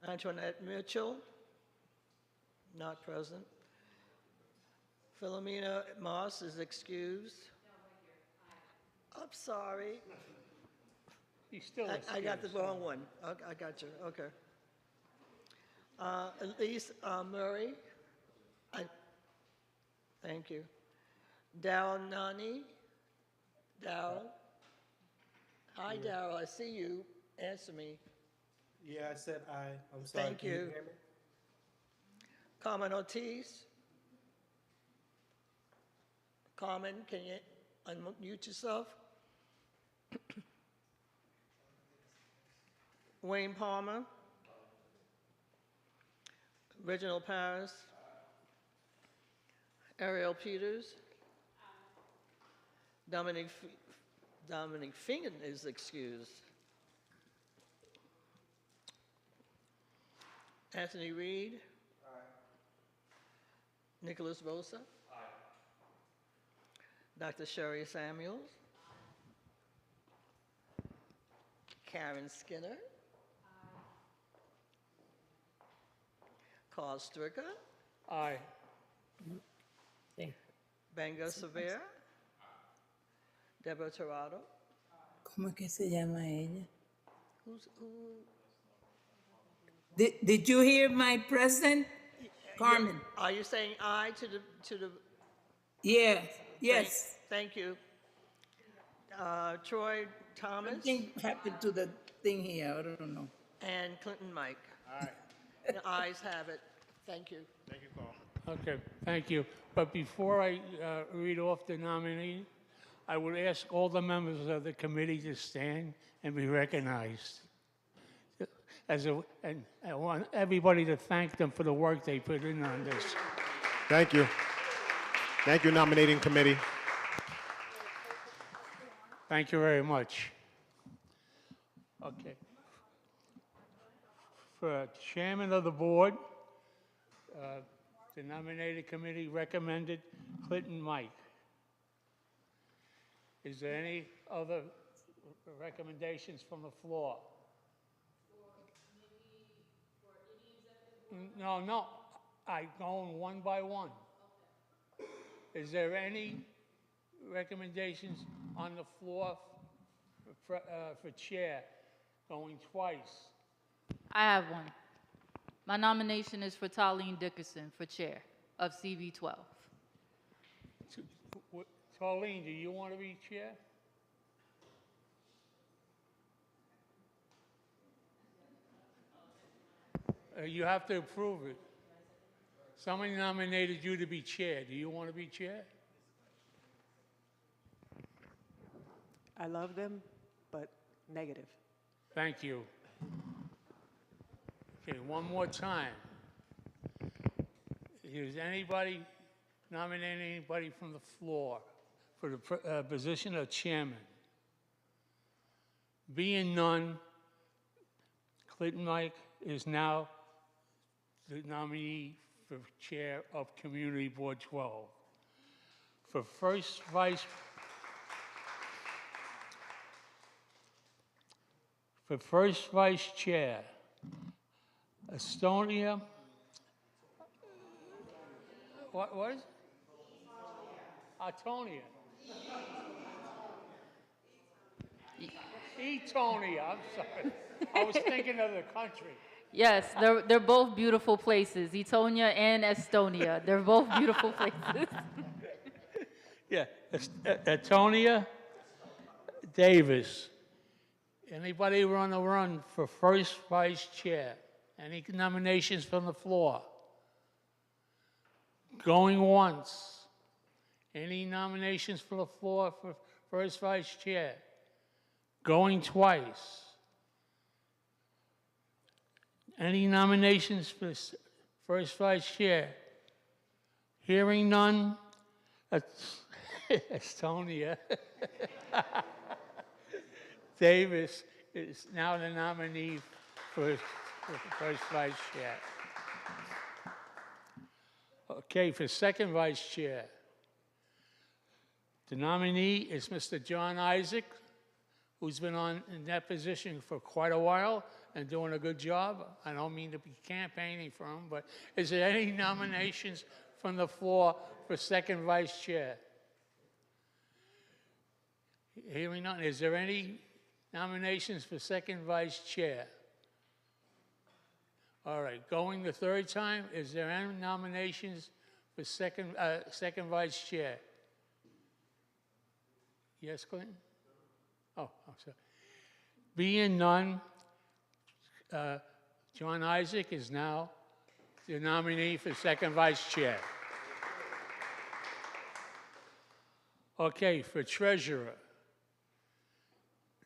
[SPEAKER 11] Antoinette Mitchell, not present. Philomena Moss is excused. I'm sorry.
[SPEAKER 20] He's still
[SPEAKER 11] I got the
[SPEAKER 20] excused.
[SPEAKER 11] wrong one. I got you, okay. Elise Murray. Thank you. Darryl Nani. Darryl. Hi, Darryl, I see you. Answer me.
[SPEAKER 13] Yeah, I said aye. I'm sorry.
[SPEAKER 11] Thank
[SPEAKER 13] Can
[SPEAKER 11] you.
[SPEAKER 13] hear me?
[SPEAKER 11] Carmen Ortiz. Carmen, can you unmute yourself? Wayne Palmer. Reginald Paris. Ariel Peters. Dominic Fingen is excused. Anthony Reed. Nicholas Bosa. Dr. Sherry Samuels. Karen Skinner. Carl Stricker.
[SPEAKER 20] Aye.
[SPEAKER 11] Benga Severe. Deborah Torado.
[SPEAKER 12] ¿Cómo es que se llama ella?
[SPEAKER 11] Who?
[SPEAKER 12] Did you hear my present, Carmen?
[SPEAKER 11] Are you saying aye to the?
[SPEAKER 12] Yeah, yes.
[SPEAKER 11] Thank you. Troy Thomas.
[SPEAKER 12] Something happened to the thing here, I don't know.
[SPEAKER 11] And Clinton Mike.
[SPEAKER 1] Aye.
[SPEAKER 11] The ayes have it. Thank you.
[SPEAKER 1] Thank you, Carl.
[SPEAKER 20] Okay, thank you. But before I read off the nominee, I would ask all the members of the committee to stand and be recognized. And I want everybody to thank them for the work they put in on this.
[SPEAKER 2] Thank you. Thank you, nominating committee.
[SPEAKER 20] Thank you very much. Okay. For chairman of the board, the nominating committee recommended Clinton Mike. Is there any other recommendations from the floor? No, I'm going one by one. Is there any recommendations on the floor for chair, going twice?
[SPEAKER 14] I have one. My nomination is for Tolleen Dickerson for chair of CB12.
[SPEAKER 20] Tolleen, do you want to be chair? You have to approve it. Somebody nominated you to be chair. Do you want to be chair?
[SPEAKER 5] I love them, but negative.
[SPEAKER 20] Thank you. Okay, one more time. Is anybody nominating anybody from the floor for the position of chairman? Being none, Clinton Mike is now the nominee for chair of Community Board 12. For first vice chair, Estonia. What is it? Atonia. Etonia, I'm sorry. I was thinking of the country.
[SPEAKER 14] Yes, they're both beautiful places, Etonia and Estonia. They're both beautiful places.
[SPEAKER 20] Yeah, Etonia Davis. Anybody want to run for first vice chair? Any nominations from the floor? Going once. Any nominations from the floor for first vice chair? Going twice. Any nominations for first vice chair? Hearing none. Estonia Davis is now the nominee for first vice chair. Okay, for second vice chair, the nominee is Mr. John Isaac, who's been in that position for quite a while and doing a good job. I don't mean to be campaigning for him, but is there any nominations from the floor for second vice chair? Hearing none, is there any nominations for second vice chair? All right, going the third time, is there any nominations for second vice chair? Yes, Clinton? Oh, I'm sorry. Being none, John Isaac is now the nominee for second vice chair. Okay, for treasurer,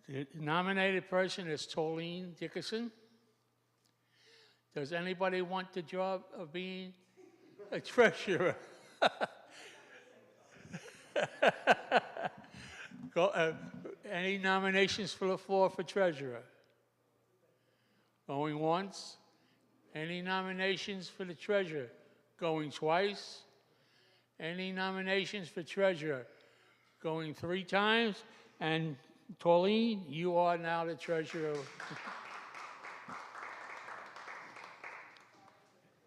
[SPEAKER 20] the nominated person is Tolleen Dickerson. Does anybody want the job of being a treasurer? Any nominations for the floor for treasurer? Going once. Any nominations for the treasurer? Going twice. Any nominations for treasurer? Going 3 times. And Tolleen, you are now the treasurer.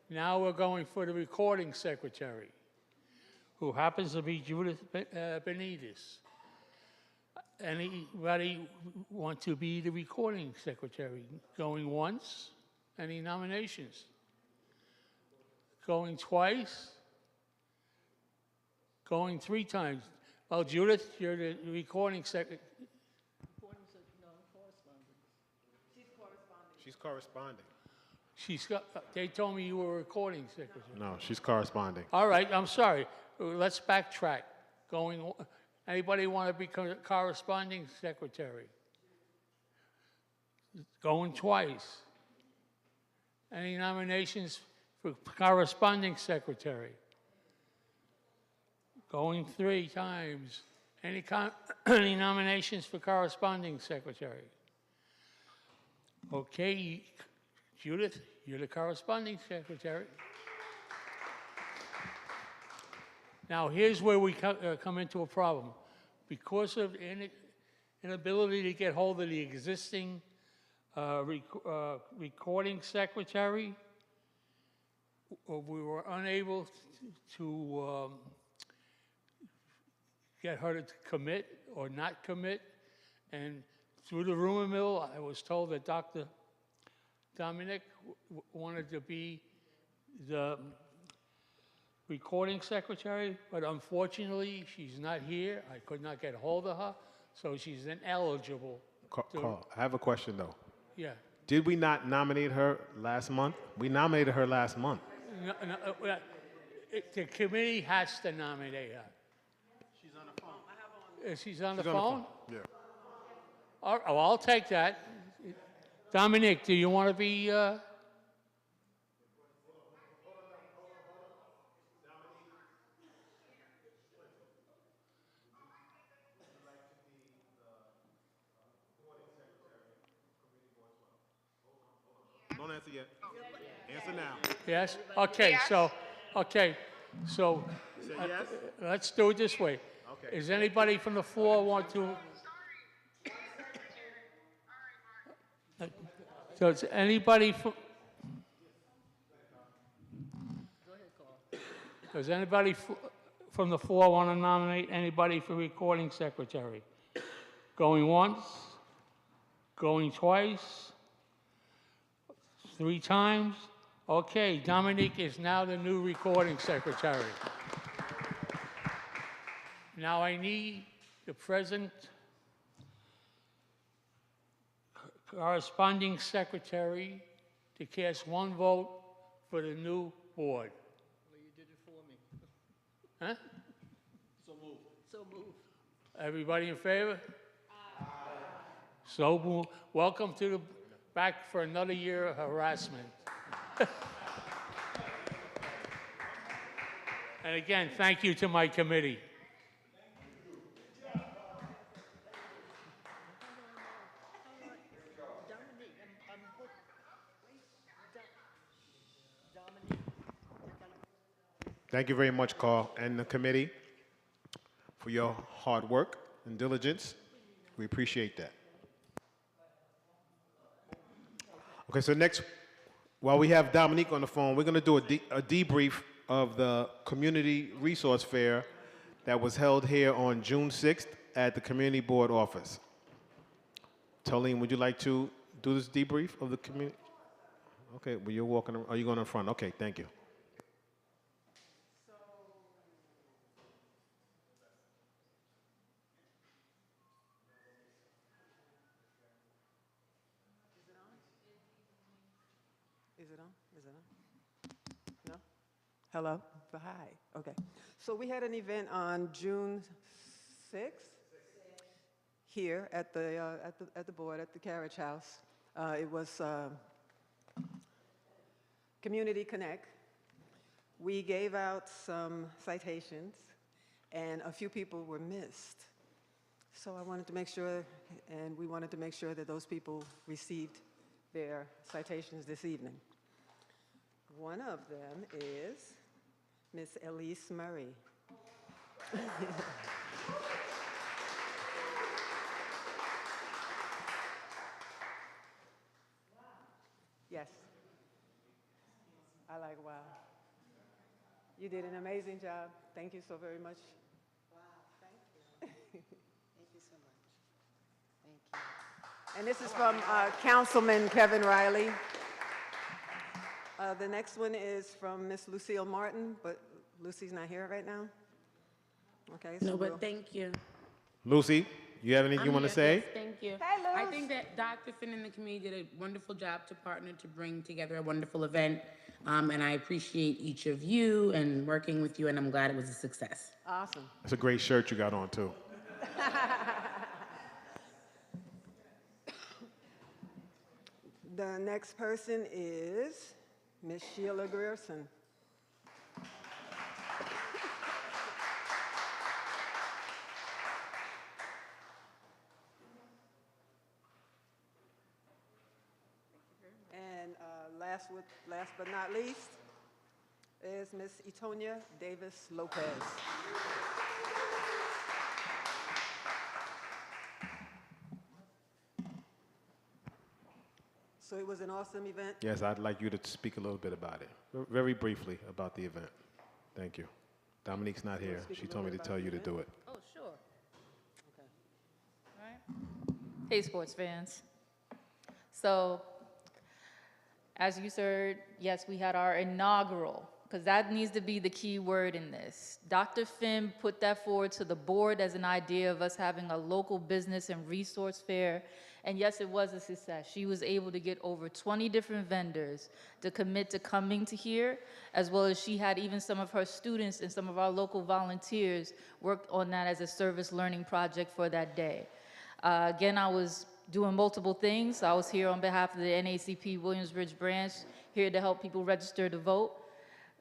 [SPEAKER 20] Now we're going for the recording secretary, who happens to be Judith Benitez. Anybody want to be the recording secretary? Going once? Any nominations? Going twice? Going 3 times? Well, Judith, you're the recording secretary.
[SPEAKER 2] She's corresponding.
[SPEAKER 20] They told me you were a recording secretary.
[SPEAKER 2] No, she's corresponding.
[SPEAKER 20] All right, I'm sorry. Let's backtrack. Anybody want to be corresponding secretary? Going twice. Any nominations for corresponding secretary? Going 3 times. Any nominations for corresponding secretary? Okay, Judith, you're the corresponding secretary. Now, here's where we come into a problem. Because of inability to get hold of the existing recording secretary, we were unable to get her to commit or not commit. And through the rumor mill, I was told that Dr. Dominic wanted to be the recording secretary, but unfortunately, she's not here. I could not get hold of her, so she's ineligible.
[SPEAKER 2] Carl, I have a question though.
[SPEAKER 20] Yeah.
[SPEAKER 2] Did we not nominate her last month? We nominated her last month.
[SPEAKER 20] No, the committee has to nominate her. She's on the phone. She's on the phone?
[SPEAKER 2] Yeah.
[SPEAKER 20] All right, well, I'll take that. Dominic, do you want to be?
[SPEAKER 2] Don't answer yet. Answer now.
[SPEAKER 20] Yes? Okay, so
[SPEAKER 2] Say yes?
[SPEAKER 20] let's do it this way.
[SPEAKER 2] Okay.
[SPEAKER 20] Is anybody from the floor want to? Does anybody from? Does anybody from the floor want to nominate anybody for recording secretary? Going once? Going twice? 3 times? Okay, Dominique is now the new recording secretary. Now I need the present corresponding secretary to cast 1 vote for the new board.
[SPEAKER 11] Well, you did it for me.
[SPEAKER 20] Huh?
[SPEAKER 11] So move. So move.
[SPEAKER 20] Everybody in favor? Aye. So moved. Welcome to the back for another year of harassment. And again, thank you to my committee.
[SPEAKER 2] Thank you very much, Carl, and the committee for your hard work and diligence. We appreciate that. Okay, so next, while we have Dominique on the phone, we're going to do a debrief of the Community Resource Fair that was held here on June 6th at the Community Board office. Tolene, would you like to do this debrief of the community? Okay, well, you're walking, are you going in front? Okay, thank you.
[SPEAKER 5] Is it on? Is it on? No? Hello? Hi. Okay. So we had an event on June 6th here at the board at the Carriage House. It was Community Connect. We gave out some citations, and a few people were missed. So I wanted to make sure, and we wanted to make sure that those people received their citations this evening. One of them is Miss Elise Murray. Yes. I like wow. You did an amazing job. Thank you so very much.
[SPEAKER 16] Wow, thank you. Thank you so much. Thank you.
[SPEAKER 5] And this is from Councilman Kevin Riley. The next one is from Miss Lucille Martin, but Lucy's not here right now. Okay. So
[SPEAKER 17] No, but thank you.
[SPEAKER 2] Lucy, you have anything you want to say?
[SPEAKER 17] Yes, thank you.
[SPEAKER 5] Hey,
[SPEAKER 17] I think that Dr. Finn and the committee did a wonderful job to partner to bring together a wonderful event. And I appreciate each of you and working with you, and I'm glad it was a success.
[SPEAKER 5] Awesome.
[SPEAKER 2] That's a great shirt you got on, too.
[SPEAKER 5] The next person is Miss Sheila Grierson. And last but not least is Miss Etonia Davis Lopez. So it was an awesome event.
[SPEAKER 2] Yes, I'd like you to speak a little bit about it, very briefly about the event. Thank you. Dominique's not here. She told me to tell you to do it.
[SPEAKER 14] Oh, sure. Okay. All right. Hey, sports fans. So As you heard, yes, we had our inaugural, because that needs to be the key word in this. Dr. Finn put that forward to the board as an idea of us having a local business and resource fair. And yes, it was a success. She was able to get over 20 different vendors to commit to coming to here, as well as she had even some of her students and some of our local volunteers worked on that as a service learning project for that day. Again, I was doing multiple things. I was here on behalf of the NACP Williamsbridge branch, here to help people register to vote.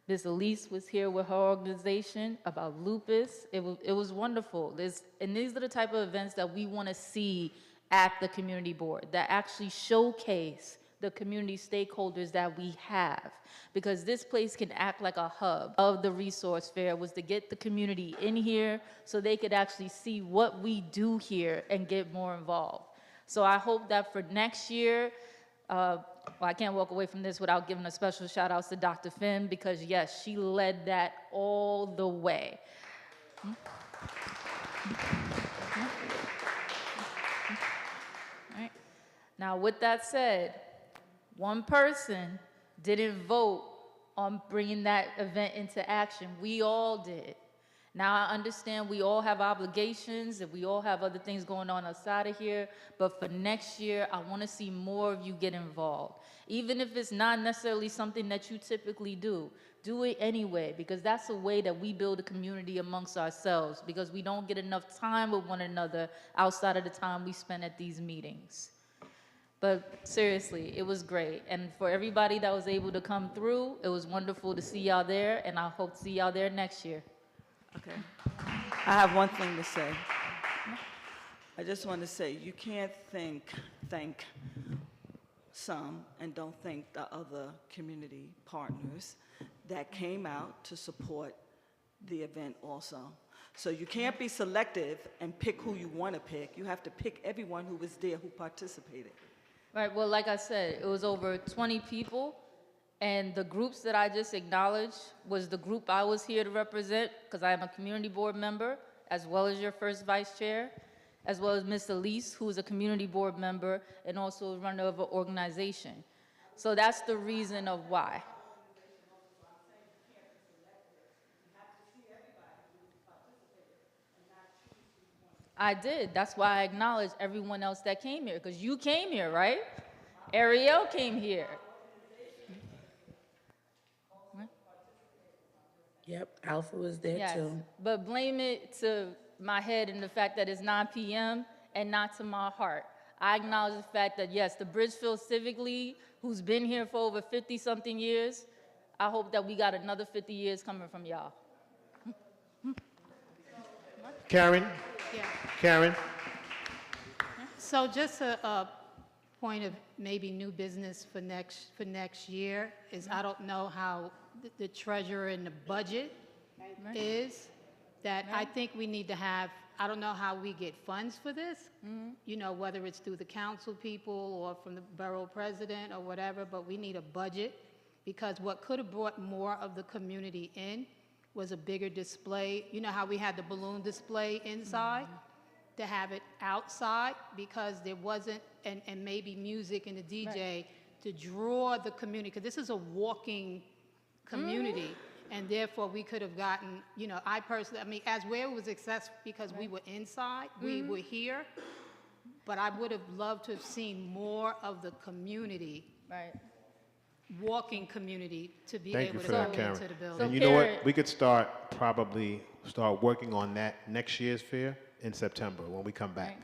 [SPEAKER 14] Ms. Elise was here with her organization about lupus. It was wonderful. And these are the type of events that we want to see at the community board, that actually showcase the community stakeholders that we have. Because this place can act like a hub of the resource fair, was to get the community in here so they could actually see what we do here and get more involved. So I hope that for next year, well, I can't walk away from this without giving a special shout out to Dr. Finn, because yes, she led that all the way. All right. Now, with that said, one person didn't vote on bringing that event into action. We all did. Now, I understand we all have obligations and we all have other things going on outside of here, but for next year, I want to see more of you get involved. Even if it's not necessarily something that you typically do it anyway, because that's a way that we build a community amongst ourselves, because we don't get enough time with one another outside of the time we spend at these meetings. But seriously, it was great. And for everybody that was able to come through, it was wonderful to see y'all there, and I hope to see y'all there next year.
[SPEAKER 10] Okay. I have one thing to say. I just want to say, you can't thank some and don't thank the other community partners that came out to support the event also. So you can't be selective and pick who you want to pick. You have to pick everyone who was there who participated.
[SPEAKER 14] Right, well, like I said, it was over 20 people, and the groups that I just acknowledged was the group I was here to represent, because I am a community board member, as well as your first vice chair, as well as Ms. Elise, who is a community board member and also a runner of an organization. So that's the reason of why. I did. That's why I acknowledged everyone else that came here, because you came here, right? Ariel came here.
[SPEAKER 17] Yep, Alpha was there
[SPEAKER 14] Yes,
[SPEAKER 17] too.
[SPEAKER 14] but blame it to my head and the fact that it's 9 p.m. and not to my heart. I acknowledge the fact that, yes, the Bridgefield Civic League, who's been here for over 50-something years, I hope that we got another 50 years coming from y'all.
[SPEAKER 2] Karen?
[SPEAKER 15] Yeah.
[SPEAKER 2] Karen?
[SPEAKER 15] So just a point of maybe new business for next year is, I don't know how the treasurer and the budget is, that I think we need to have, I don't know how we get funds for this, you know, whether it's through the council people or from the borough president or whatever, but we need a budget, because what could have brought more of the community in was a bigger display. You know how we had the balloon display inside? To have it outside, because there wasn't, and maybe music and the DJ to draw the community, because this is a walking community, and therefore we could have gotten, you know, I personally, I mean, as where it was successful because we were inside, we were here, but I would have loved to have seen more of the community, walking community, to be
[SPEAKER 2] Thank
[SPEAKER 15] able
[SPEAKER 2] you
[SPEAKER 15] to
[SPEAKER 2] for
[SPEAKER 15] go
[SPEAKER 2] that, Karen.
[SPEAKER 15] into the building.
[SPEAKER 2] And you know what? We could probably start working on that next year's fair in September when we come back.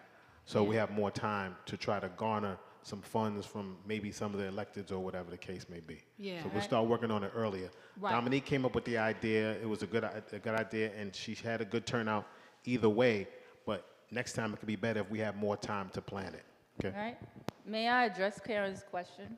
[SPEAKER 2] So we have more time to try to garner some funds from maybe some of the electeds or whatever the case may be.
[SPEAKER 15] Yeah.
[SPEAKER 2] So we'll start working on it earlier.
[SPEAKER 15] Right.
[SPEAKER 2] Dominique came up with the idea. It was a good idea, and she had a good turnout either way. But next time it could be better if we have more time to plan it. Okay.
[SPEAKER 14] All right. May I address Karen's question?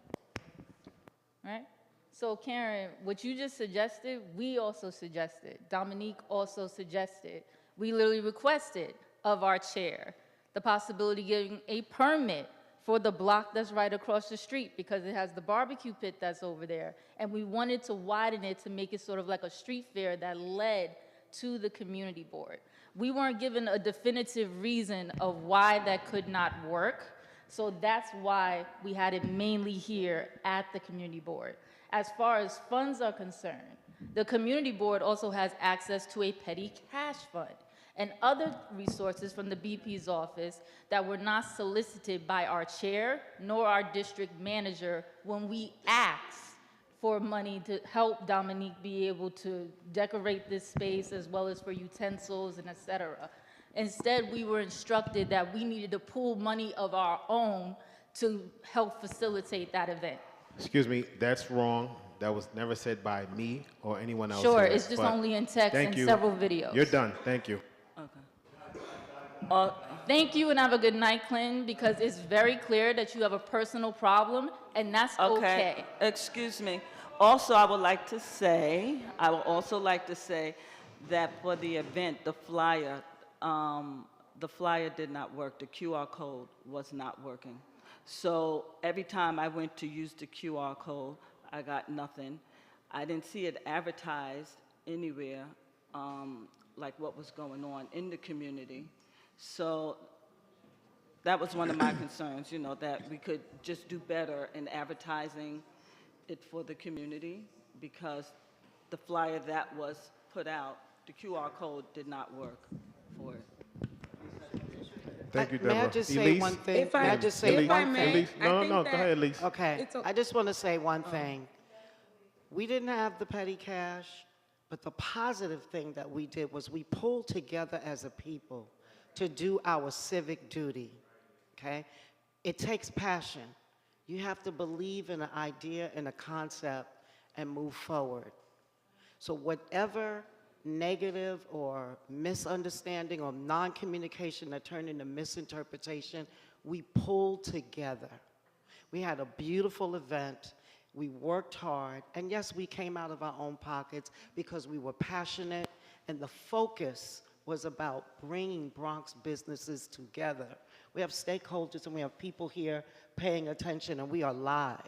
[SPEAKER 14] All right. So Karen, what you just suggested, we also suggested. Dominique also suggested. We literally requested of our chair the possibility of getting a permit for the block that's right across the street, because it has the barbecue pit that's over there. And we wanted to widen it to make it sort of like a street fair that led to the community board. We weren't given a definitive reason of why that could not work. So that's why we had it mainly here at the community board. As far as funds are concerned, the community board also has access to a petty cash fund and other resources from the BP's office that were not solicited by our chair nor our district manager when we asked for money to help Dominique be able to decorate this space as well as for utensils and et cetera. Instead, we were instructed that we needed to pool money of our own to help facilitate that event.
[SPEAKER 2] Excuse me, that's wrong. That was never said by me or anyone else.
[SPEAKER 14] Sure,
[SPEAKER 2] here,
[SPEAKER 14] it's just
[SPEAKER 2] but
[SPEAKER 14] only in text
[SPEAKER 2] thank
[SPEAKER 14] and
[SPEAKER 2] you.
[SPEAKER 14] several videos.
[SPEAKER 2] You're done. Thank you.
[SPEAKER 14] Thank you and have a good night, Clinton, because it's very clear that you have a personal problem, and that's okay.
[SPEAKER 10] Excuse me. Also, I would like to say, I would also like to say that for the event, the flyer did not work. The QR code was not working. So every time I went to use the QR code, I got nothing. I didn't see it advertised anywhere, like what was going on in the community. So that was one of my concerns, you know, that we could just do better in advertising it for the community, because the flyer that was put out, the QR code did not work for it.
[SPEAKER 2] Thank you,
[SPEAKER 16] May
[SPEAKER 2] Deborah.
[SPEAKER 16] I just say
[SPEAKER 2] Elise?
[SPEAKER 16] one thing?
[SPEAKER 17] If I-
[SPEAKER 16] May I just say
[SPEAKER 17] if I
[SPEAKER 16] one
[SPEAKER 17] may,
[SPEAKER 16] thing?
[SPEAKER 2] Elise?
[SPEAKER 17] I
[SPEAKER 2] No,
[SPEAKER 17] think
[SPEAKER 2] no, go
[SPEAKER 17] that-
[SPEAKER 2] ahead, Elise.
[SPEAKER 16] Okay,
[SPEAKER 17] It's a-
[SPEAKER 16] I just want to say one thing. We didn't have the petty cash, but the positive thing that we did was we pulled together as a people to do our civic duty, okay? It takes passion. You have to believe in an idea and a concept and move forward. So whatever negative or misunderstanding or non-communication that turned into misinterpretation, we pulled together. We had a beautiful event. We worked hard. And yes, we came out of our own pockets because we were passionate, and the focus was about bringing Bronx businesses together. We have stakeholders and we have people here paying attention, and we are live.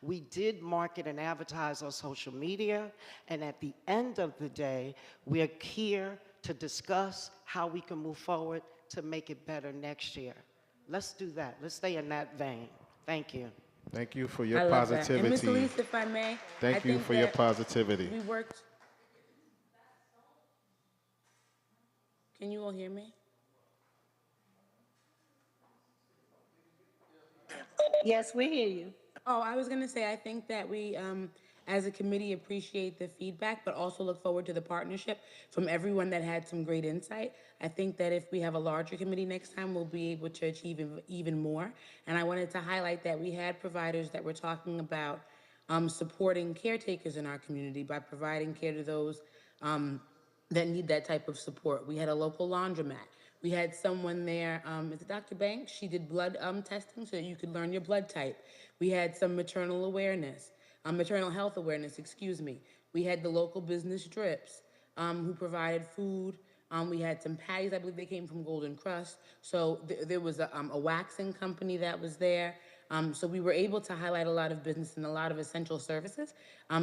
[SPEAKER 16] We did market and advertise on social media, and at the end of the day, we're here to discuss how we can move forward to make it better next year. Let's do that. Let's stay in that vein. Thank you.
[SPEAKER 2] Thank you for
[SPEAKER 17] I
[SPEAKER 2] your
[SPEAKER 17] love that. And Ms.
[SPEAKER 2] positivity.
[SPEAKER 17] Elise, if I may,
[SPEAKER 2] Thank
[SPEAKER 17] I
[SPEAKER 2] you
[SPEAKER 17] think
[SPEAKER 2] for your
[SPEAKER 17] that
[SPEAKER 2] positivity.
[SPEAKER 17] We worked. Can you all hear me?
[SPEAKER 12] Yes, we hear you.
[SPEAKER 17] Oh, I was going to say, I think that we, as a committee, appreciate the feedback, but also look forward to the partnership from everyone that had some great insight. I think that if we have a larger committee next time, we'll be able to achieve even more. And I wanted to highlight that we had providers that were talking about supporting caretakers in our community by providing care to those that need that type of support. We had a local laundromat. We had someone there, is it Dr. Banks? She did blood testing so that you could learn your blood type. We had some maternal awareness, maternal health awareness, excuse me. We had the local business drips who provided food. We had some patties, I believe they came from Golden Crust. So there was a waxing company that was there. So we were able to highlight a lot of business and a lot of essential services.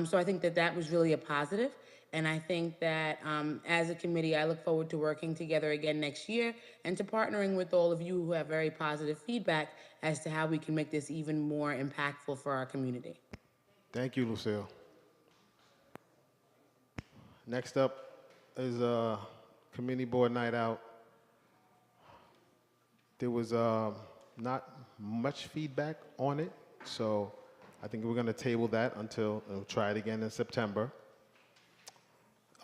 [SPEAKER 17] So I think that that was really a positive. And I think that as a committee, I look forward to working together again next year and to partnering with all of you who have very positive feedback as to how we can make this even more impactful for our community.
[SPEAKER 2] Thank you, Lucille. Next up is committee board night out. There was not much feedback on it, so I think we're going to table that until we'll try it again in September.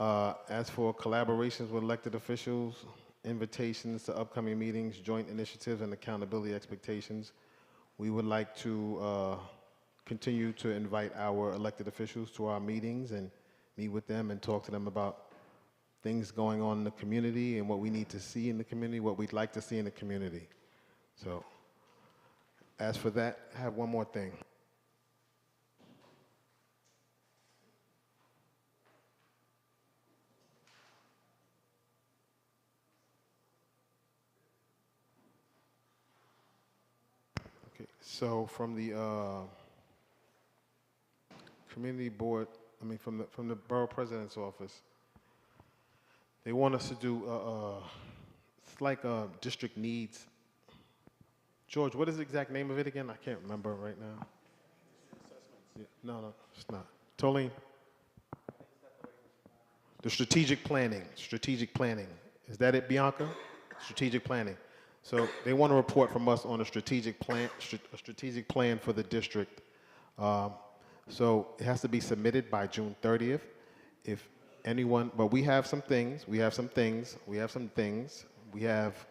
[SPEAKER 2] As for collaborations with elected officials, invitations to upcoming meetings, joint initiatives, and accountability expectations, we would like to continue to invite our elected officials to our meetings and meet with them and talk to them about things going on in the community and what we need to see in the community, what we'd like to see in the community. So, as for that, I have one more thing. Okay, so from the community board, from the borough president's office, they want us to do it's like a district needs George, what is the exact name of it again? I can't remember right now. Yeah, no, it's not. Tolene? The strategic planning. Is that it, Bianca? Strategic planning. So they want a report from us on a strategic plan for the district. So it has to be submitted by June 30th. If anyone, but we have some things. We have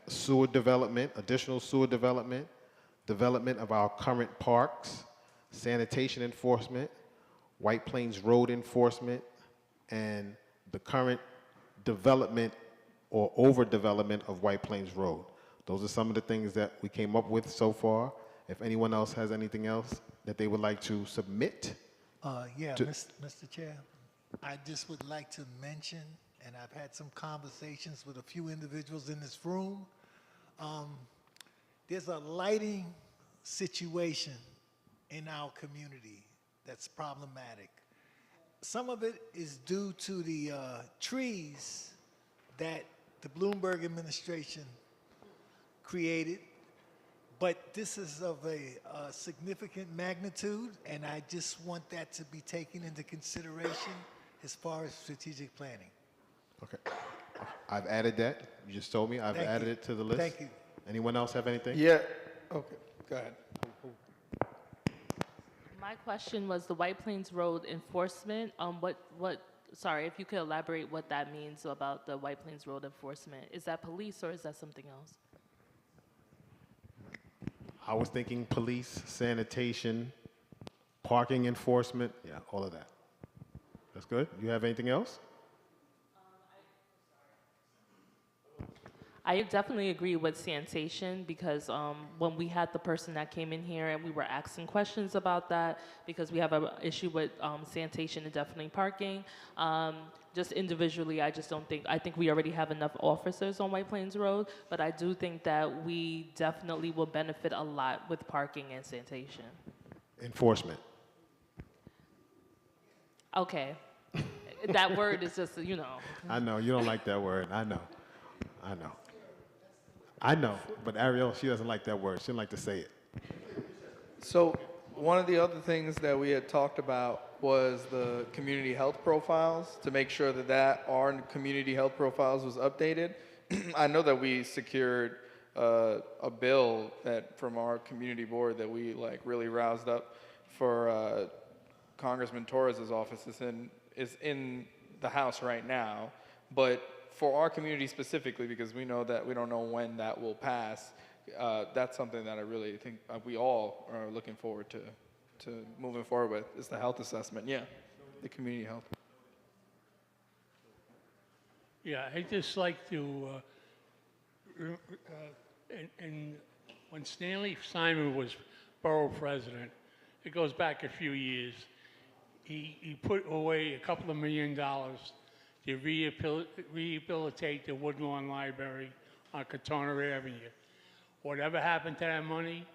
[SPEAKER 2] sewer development, additional sewer development, development of our current parks, sanitation enforcement, White Plains Road enforcement, and the current development or overdevelopment of White Plains Road. Those are some of the things that we came up with so far. If anyone else has anything else that they would like to submit.
[SPEAKER 7] Mr. Chair, I just would like to mention, and I've had some conversations with a few individuals in this room, there's a lighting situation in our community that's problematic. Some of it is due to the trees that the Bloomberg administration created, but this is of a significant magnitude, and I just want that to be taken into consideration as far as strategic planning.
[SPEAKER 2] Okay. I've added that. You just told me. I've added it to the list.
[SPEAKER 7] Thank you.
[SPEAKER 2] Anyone else have anything?
[SPEAKER 23] Yeah. Okay. Go ahead.
[SPEAKER 4] My question was the White Plains Road enforcement. Sorry, if you could elaborate what that means about the White Plains Road enforcement. Is that police or is that something else?
[SPEAKER 2] I was thinking police, sanitation, parking enforcement. Yeah, all of that. That's good. You have anything else?
[SPEAKER 4] I definitely agree with sanitation because when we had the person that came in here and we were asking questions about that because we have an issue with sanitation and definitely parking. Just individually, I think we already have enough officers on White Plains Road, but I do think that we definitely will benefit a lot with parking and sanitation.
[SPEAKER 2] Enforcement.
[SPEAKER 4] Okay. That word is just,
[SPEAKER 2] I know, you don't like that word. I know, but Ariel, she doesn't like that word. She doesn't like to say it.
[SPEAKER 23] So one of the other things that we had talked about was the community health profiles, to make sure that our community health profiles was updated. I know that we secured a bill that from our community board that we really roused up for Congressman Torres's office is in the House right now, but for our community specifically, because we know that we don't know when that will pass, that's something that I really think we all are looking forward to moving forward with, is the health assessment. Yeah, the community health.
[SPEAKER 20] Yeah, I'd just like to, when Stanley Simon was borough president, it goes back a few years, he put away $2 million to rehabilitate the Woodlawn Library on Katona Avenue. Whatever happened to that money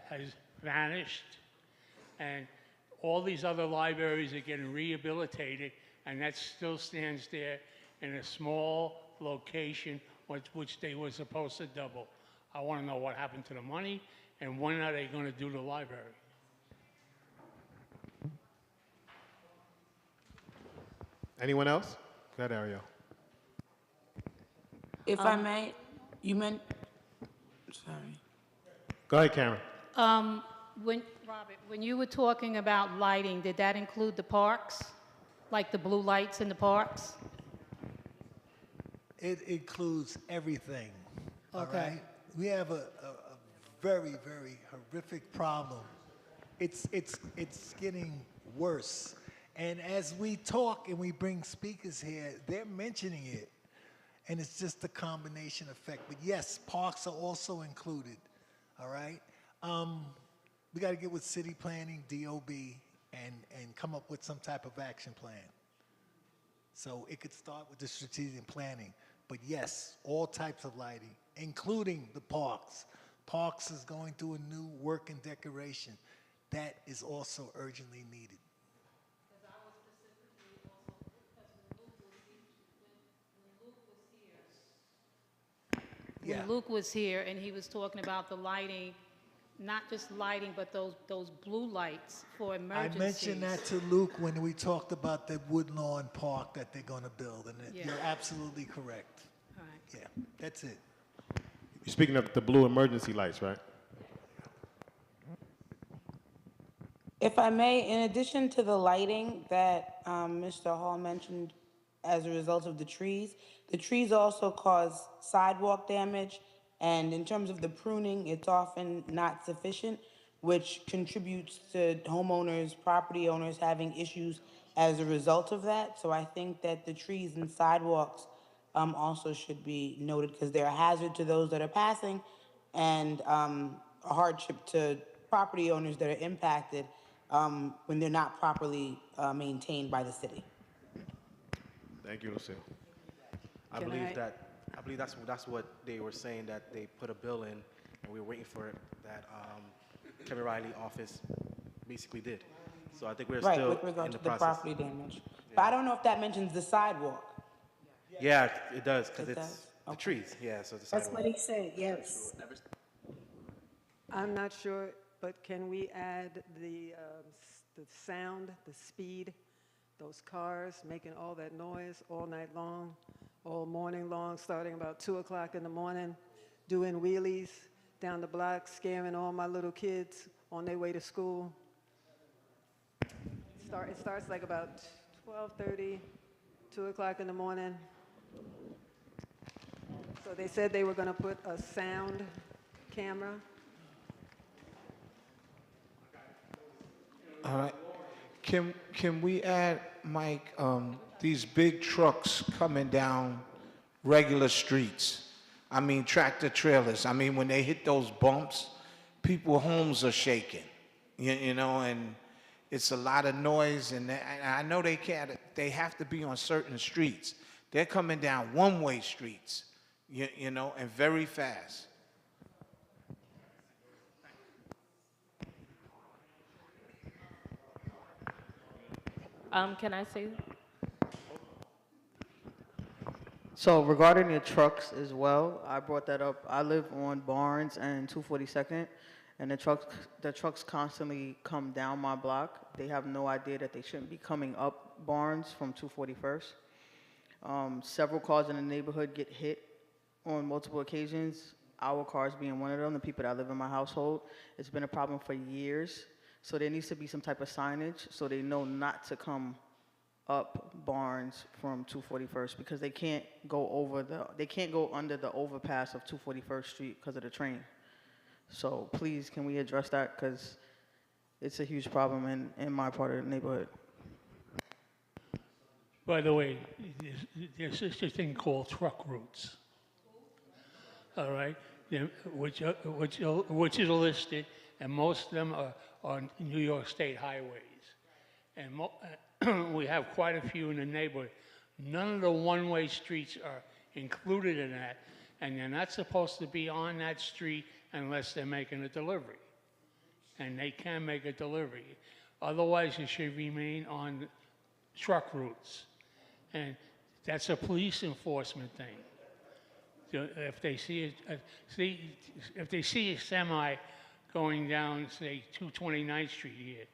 [SPEAKER 20] has vanished, and all these other libraries are getting rehabilitated, and that still stands there in a small location which they were supposed to double. I want to know what happened to the money, and when are they going to do the library?
[SPEAKER 2] Anyone else? Go ahead, Ariel.
[SPEAKER 12] If I may, you meant, sorry.
[SPEAKER 2] Go ahead, Karen.
[SPEAKER 15] Robert, when you were talking about lighting, did that include the parks? Like the blue lights in the parks?
[SPEAKER 7] It includes everything. All
[SPEAKER 15] Okay.
[SPEAKER 7] right? We have a very, very horrific problem. It's getting worse. And as we talk and we bring speakers here, they're mentioning it. And it's just a combination effect. But yes, parks are also included. All right? We got to get with city planning, DOB, and come up with some type of action plan. So it could start with the strategic planning. But yes, all types of lighting, including the parks. Parks is going through a new work and decoration. That is also urgently needed. Yeah.
[SPEAKER 15] when Luke was here and he was talking about the lighting, not just lighting, but those blue lights for
[SPEAKER 7] I
[SPEAKER 15] emergencies.
[SPEAKER 7] mentioned that to Luke when we talked about the Woodlawn Park that they're going to build, and
[SPEAKER 15] Yeah.
[SPEAKER 7] you're absolutely correct.
[SPEAKER 15] All right.
[SPEAKER 7] Yeah, that's it.
[SPEAKER 2] You're speaking of the blue emergency lights, right?
[SPEAKER 17] If I may, in addition to the lighting that Mr. Hall mentioned as a result of the trees also cause sidewalk damage, and in terms of the pruning, it's often not sufficient, which contributes to homeowners, property owners having issues as a result of that. So I think that the trees and sidewalks also should be noted because they're a hazard to those that are passing and a hardship to property owners that are impacted when they're not properly maintained by the city.
[SPEAKER 2] Thank you, Lucille.
[SPEAKER 22] I
[SPEAKER 5] Can
[SPEAKER 22] believe
[SPEAKER 5] I-
[SPEAKER 22] that I believe that's what they were saying, that they put a bill in and we were waiting for it, that Kevin Riley office basically did. So I think we're
[SPEAKER 17] Right,
[SPEAKER 22] still
[SPEAKER 17] with regard
[SPEAKER 22] in
[SPEAKER 17] to
[SPEAKER 22] the
[SPEAKER 17] the
[SPEAKER 22] process.
[SPEAKER 17] property damage. But I don't know if that mentions the sidewalk.
[SPEAKER 22] Yeah, it does because
[SPEAKER 17] It
[SPEAKER 22] it's
[SPEAKER 17] does?
[SPEAKER 22] the
[SPEAKER 17] Okay.
[SPEAKER 22] trees. Yeah, so the
[SPEAKER 12] That's
[SPEAKER 22] sidewalk.
[SPEAKER 12] what he said, yes.
[SPEAKER 5] I'm not sure, but can we add the sound, the speed, those cars making all that noise all night long, all morning long, starting about 2 o'clock in the morning, doing wheelies down the block, scaring all my little kids on their way to school. It starts like about 12:30, 2 o'clock in the morning. So they said they were going to put a sound camera.
[SPEAKER 3] All right. Can we add, Mike, these big trucks coming down regular streets? I mean, tractor trailers. I mean, when they hit those bumps, people's homes are shaking, you know, and it's a lot of noise. And I know they can't, they have to be on certain streets. They're coming down one-way streets, you know, and very fast.
[SPEAKER 4] Can I say?
[SPEAKER 18] So regarding the trucks as well, I brought that up. I live on Barnes and 242nd, and the trucks constantly come down my block. They have no idea that they shouldn't be coming up Barnes from 241st. Several cars in the neighborhood get hit on multiple occasions, our cars being one of them, the people that live in my household. It's been a problem for years, so there needs to be some type of signage so they know not to come up Barnes from 241st because they can't go under the overpass of 241st Street because of the train. So please, can we address that? Because it's a huge problem in my part of the neighborhood.
[SPEAKER 20] By the way, there's such a thing called truck routes. All right, which is listed, and most of them are on New York State highways. And we have quite a few in the neighborhood. None of the one-way streets are included in that, and they're not supposed to be on that street unless they're making a delivery. And they can make a delivery. Otherwise, it should remain on truck routes. And that's a police enforcement thing. So if they see a semi going down, say, 229th Street here,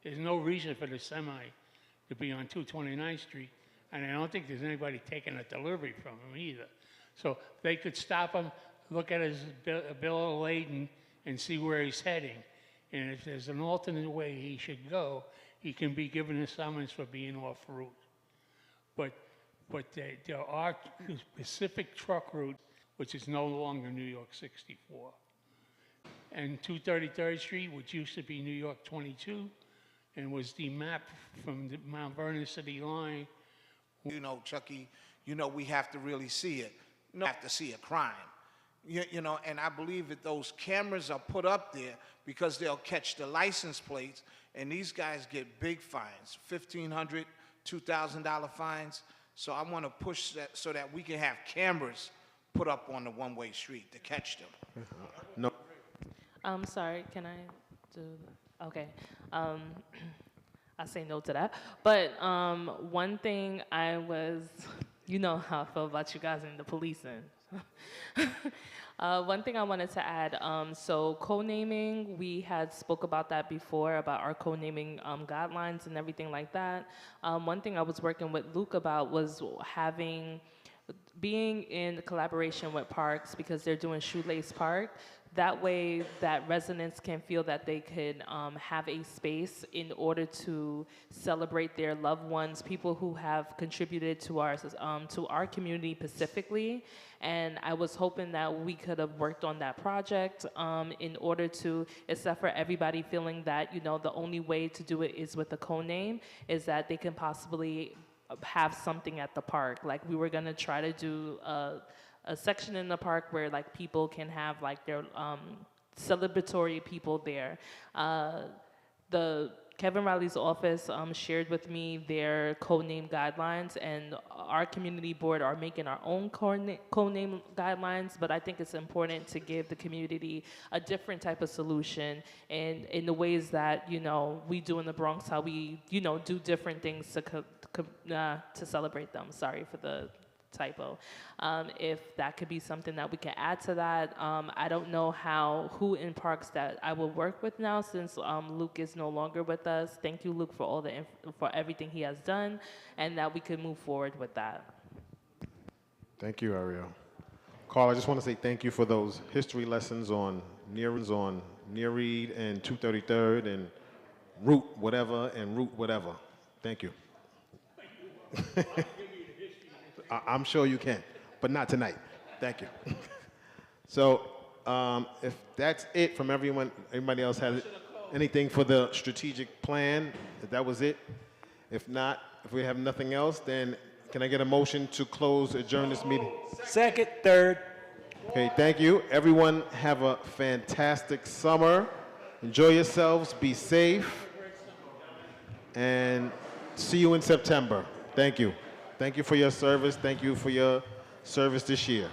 [SPEAKER 20] there's no reason for the semi to be on 229th Street, and I don't think there's anybody taking a delivery from him either. So they could stop him, look at his bill of lading, and see where he's heading. And if there's an alternate way he should go, he can be given a summons for being off route. But there are specific truck routes, which is no longer New York 64. And 233rd Street, which used to be New York 22, and was demapped from the Mount Vernon city line.
[SPEAKER 3] You know, Chucky, you know, we have to really see it. We have to see a crime. You know, and I believe that those cameras are put up there because they'll catch the license plates, and these guys get big fines, $1,500, $2,000 fines. So I want to push that so that we can have cameras put up on the one-way street to catch them.
[SPEAKER 2] No.
[SPEAKER 4] Sorry, can I do, okay. I say no to that. But one thing you know how I feel about you guys in the policing. One thing I wanted to add, so co-naming, we had spoke about that before, about our co-naming guidelines and everything like that. One thing I was working with Luke about was being in collaboration with parks, because they're doing Shoelace Park. That way that residents can feel that they could have a space in order to celebrate their loved ones, people who have contributed to our community specifically. And I was hoping that we could have worked on that project in order to, except for everybody feeling that, you know, the only way to do it is with a co-name, is that they can possibly have something at the park. Like, we were gonna try to do a section in the park where like people can have like their celebratory people there. The Kevin Riley's office shared with me their co-name guidelines, and our community board are making our own co-name guidelines, but I think it's important to give the community a different type of solution, and in the ways that, you know, we do in the Bronx, how we, you know, do different things to celebrate them. Sorry for the typo. If that could be something that we could add to that. I don't know who in parks that I will work with now, since Luke is no longer with us. Thank you, Luke, for for everything he has done, and that we could move forward with that.
[SPEAKER 2] Thank you, Ariel. Carl, I just want to say thank you for those history lessons on Near-Reed and 233rd and Route whatever. Thank you. I'm sure you can, but not tonight. Thank you. So, if that's it from everyone, anybody else has anything for the strategic plan? If that was it? If not, if we have nothing else, then can I get a motion to adjourn this meeting?
[SPEAKER 13] Second, third.
[SPEAKER 2] Okay, thank you. Everyone have a fantastic summer. Enjoy yourselves, be safe, and see you in September. Thank you. Thank you for your service. Thank you for your service this year.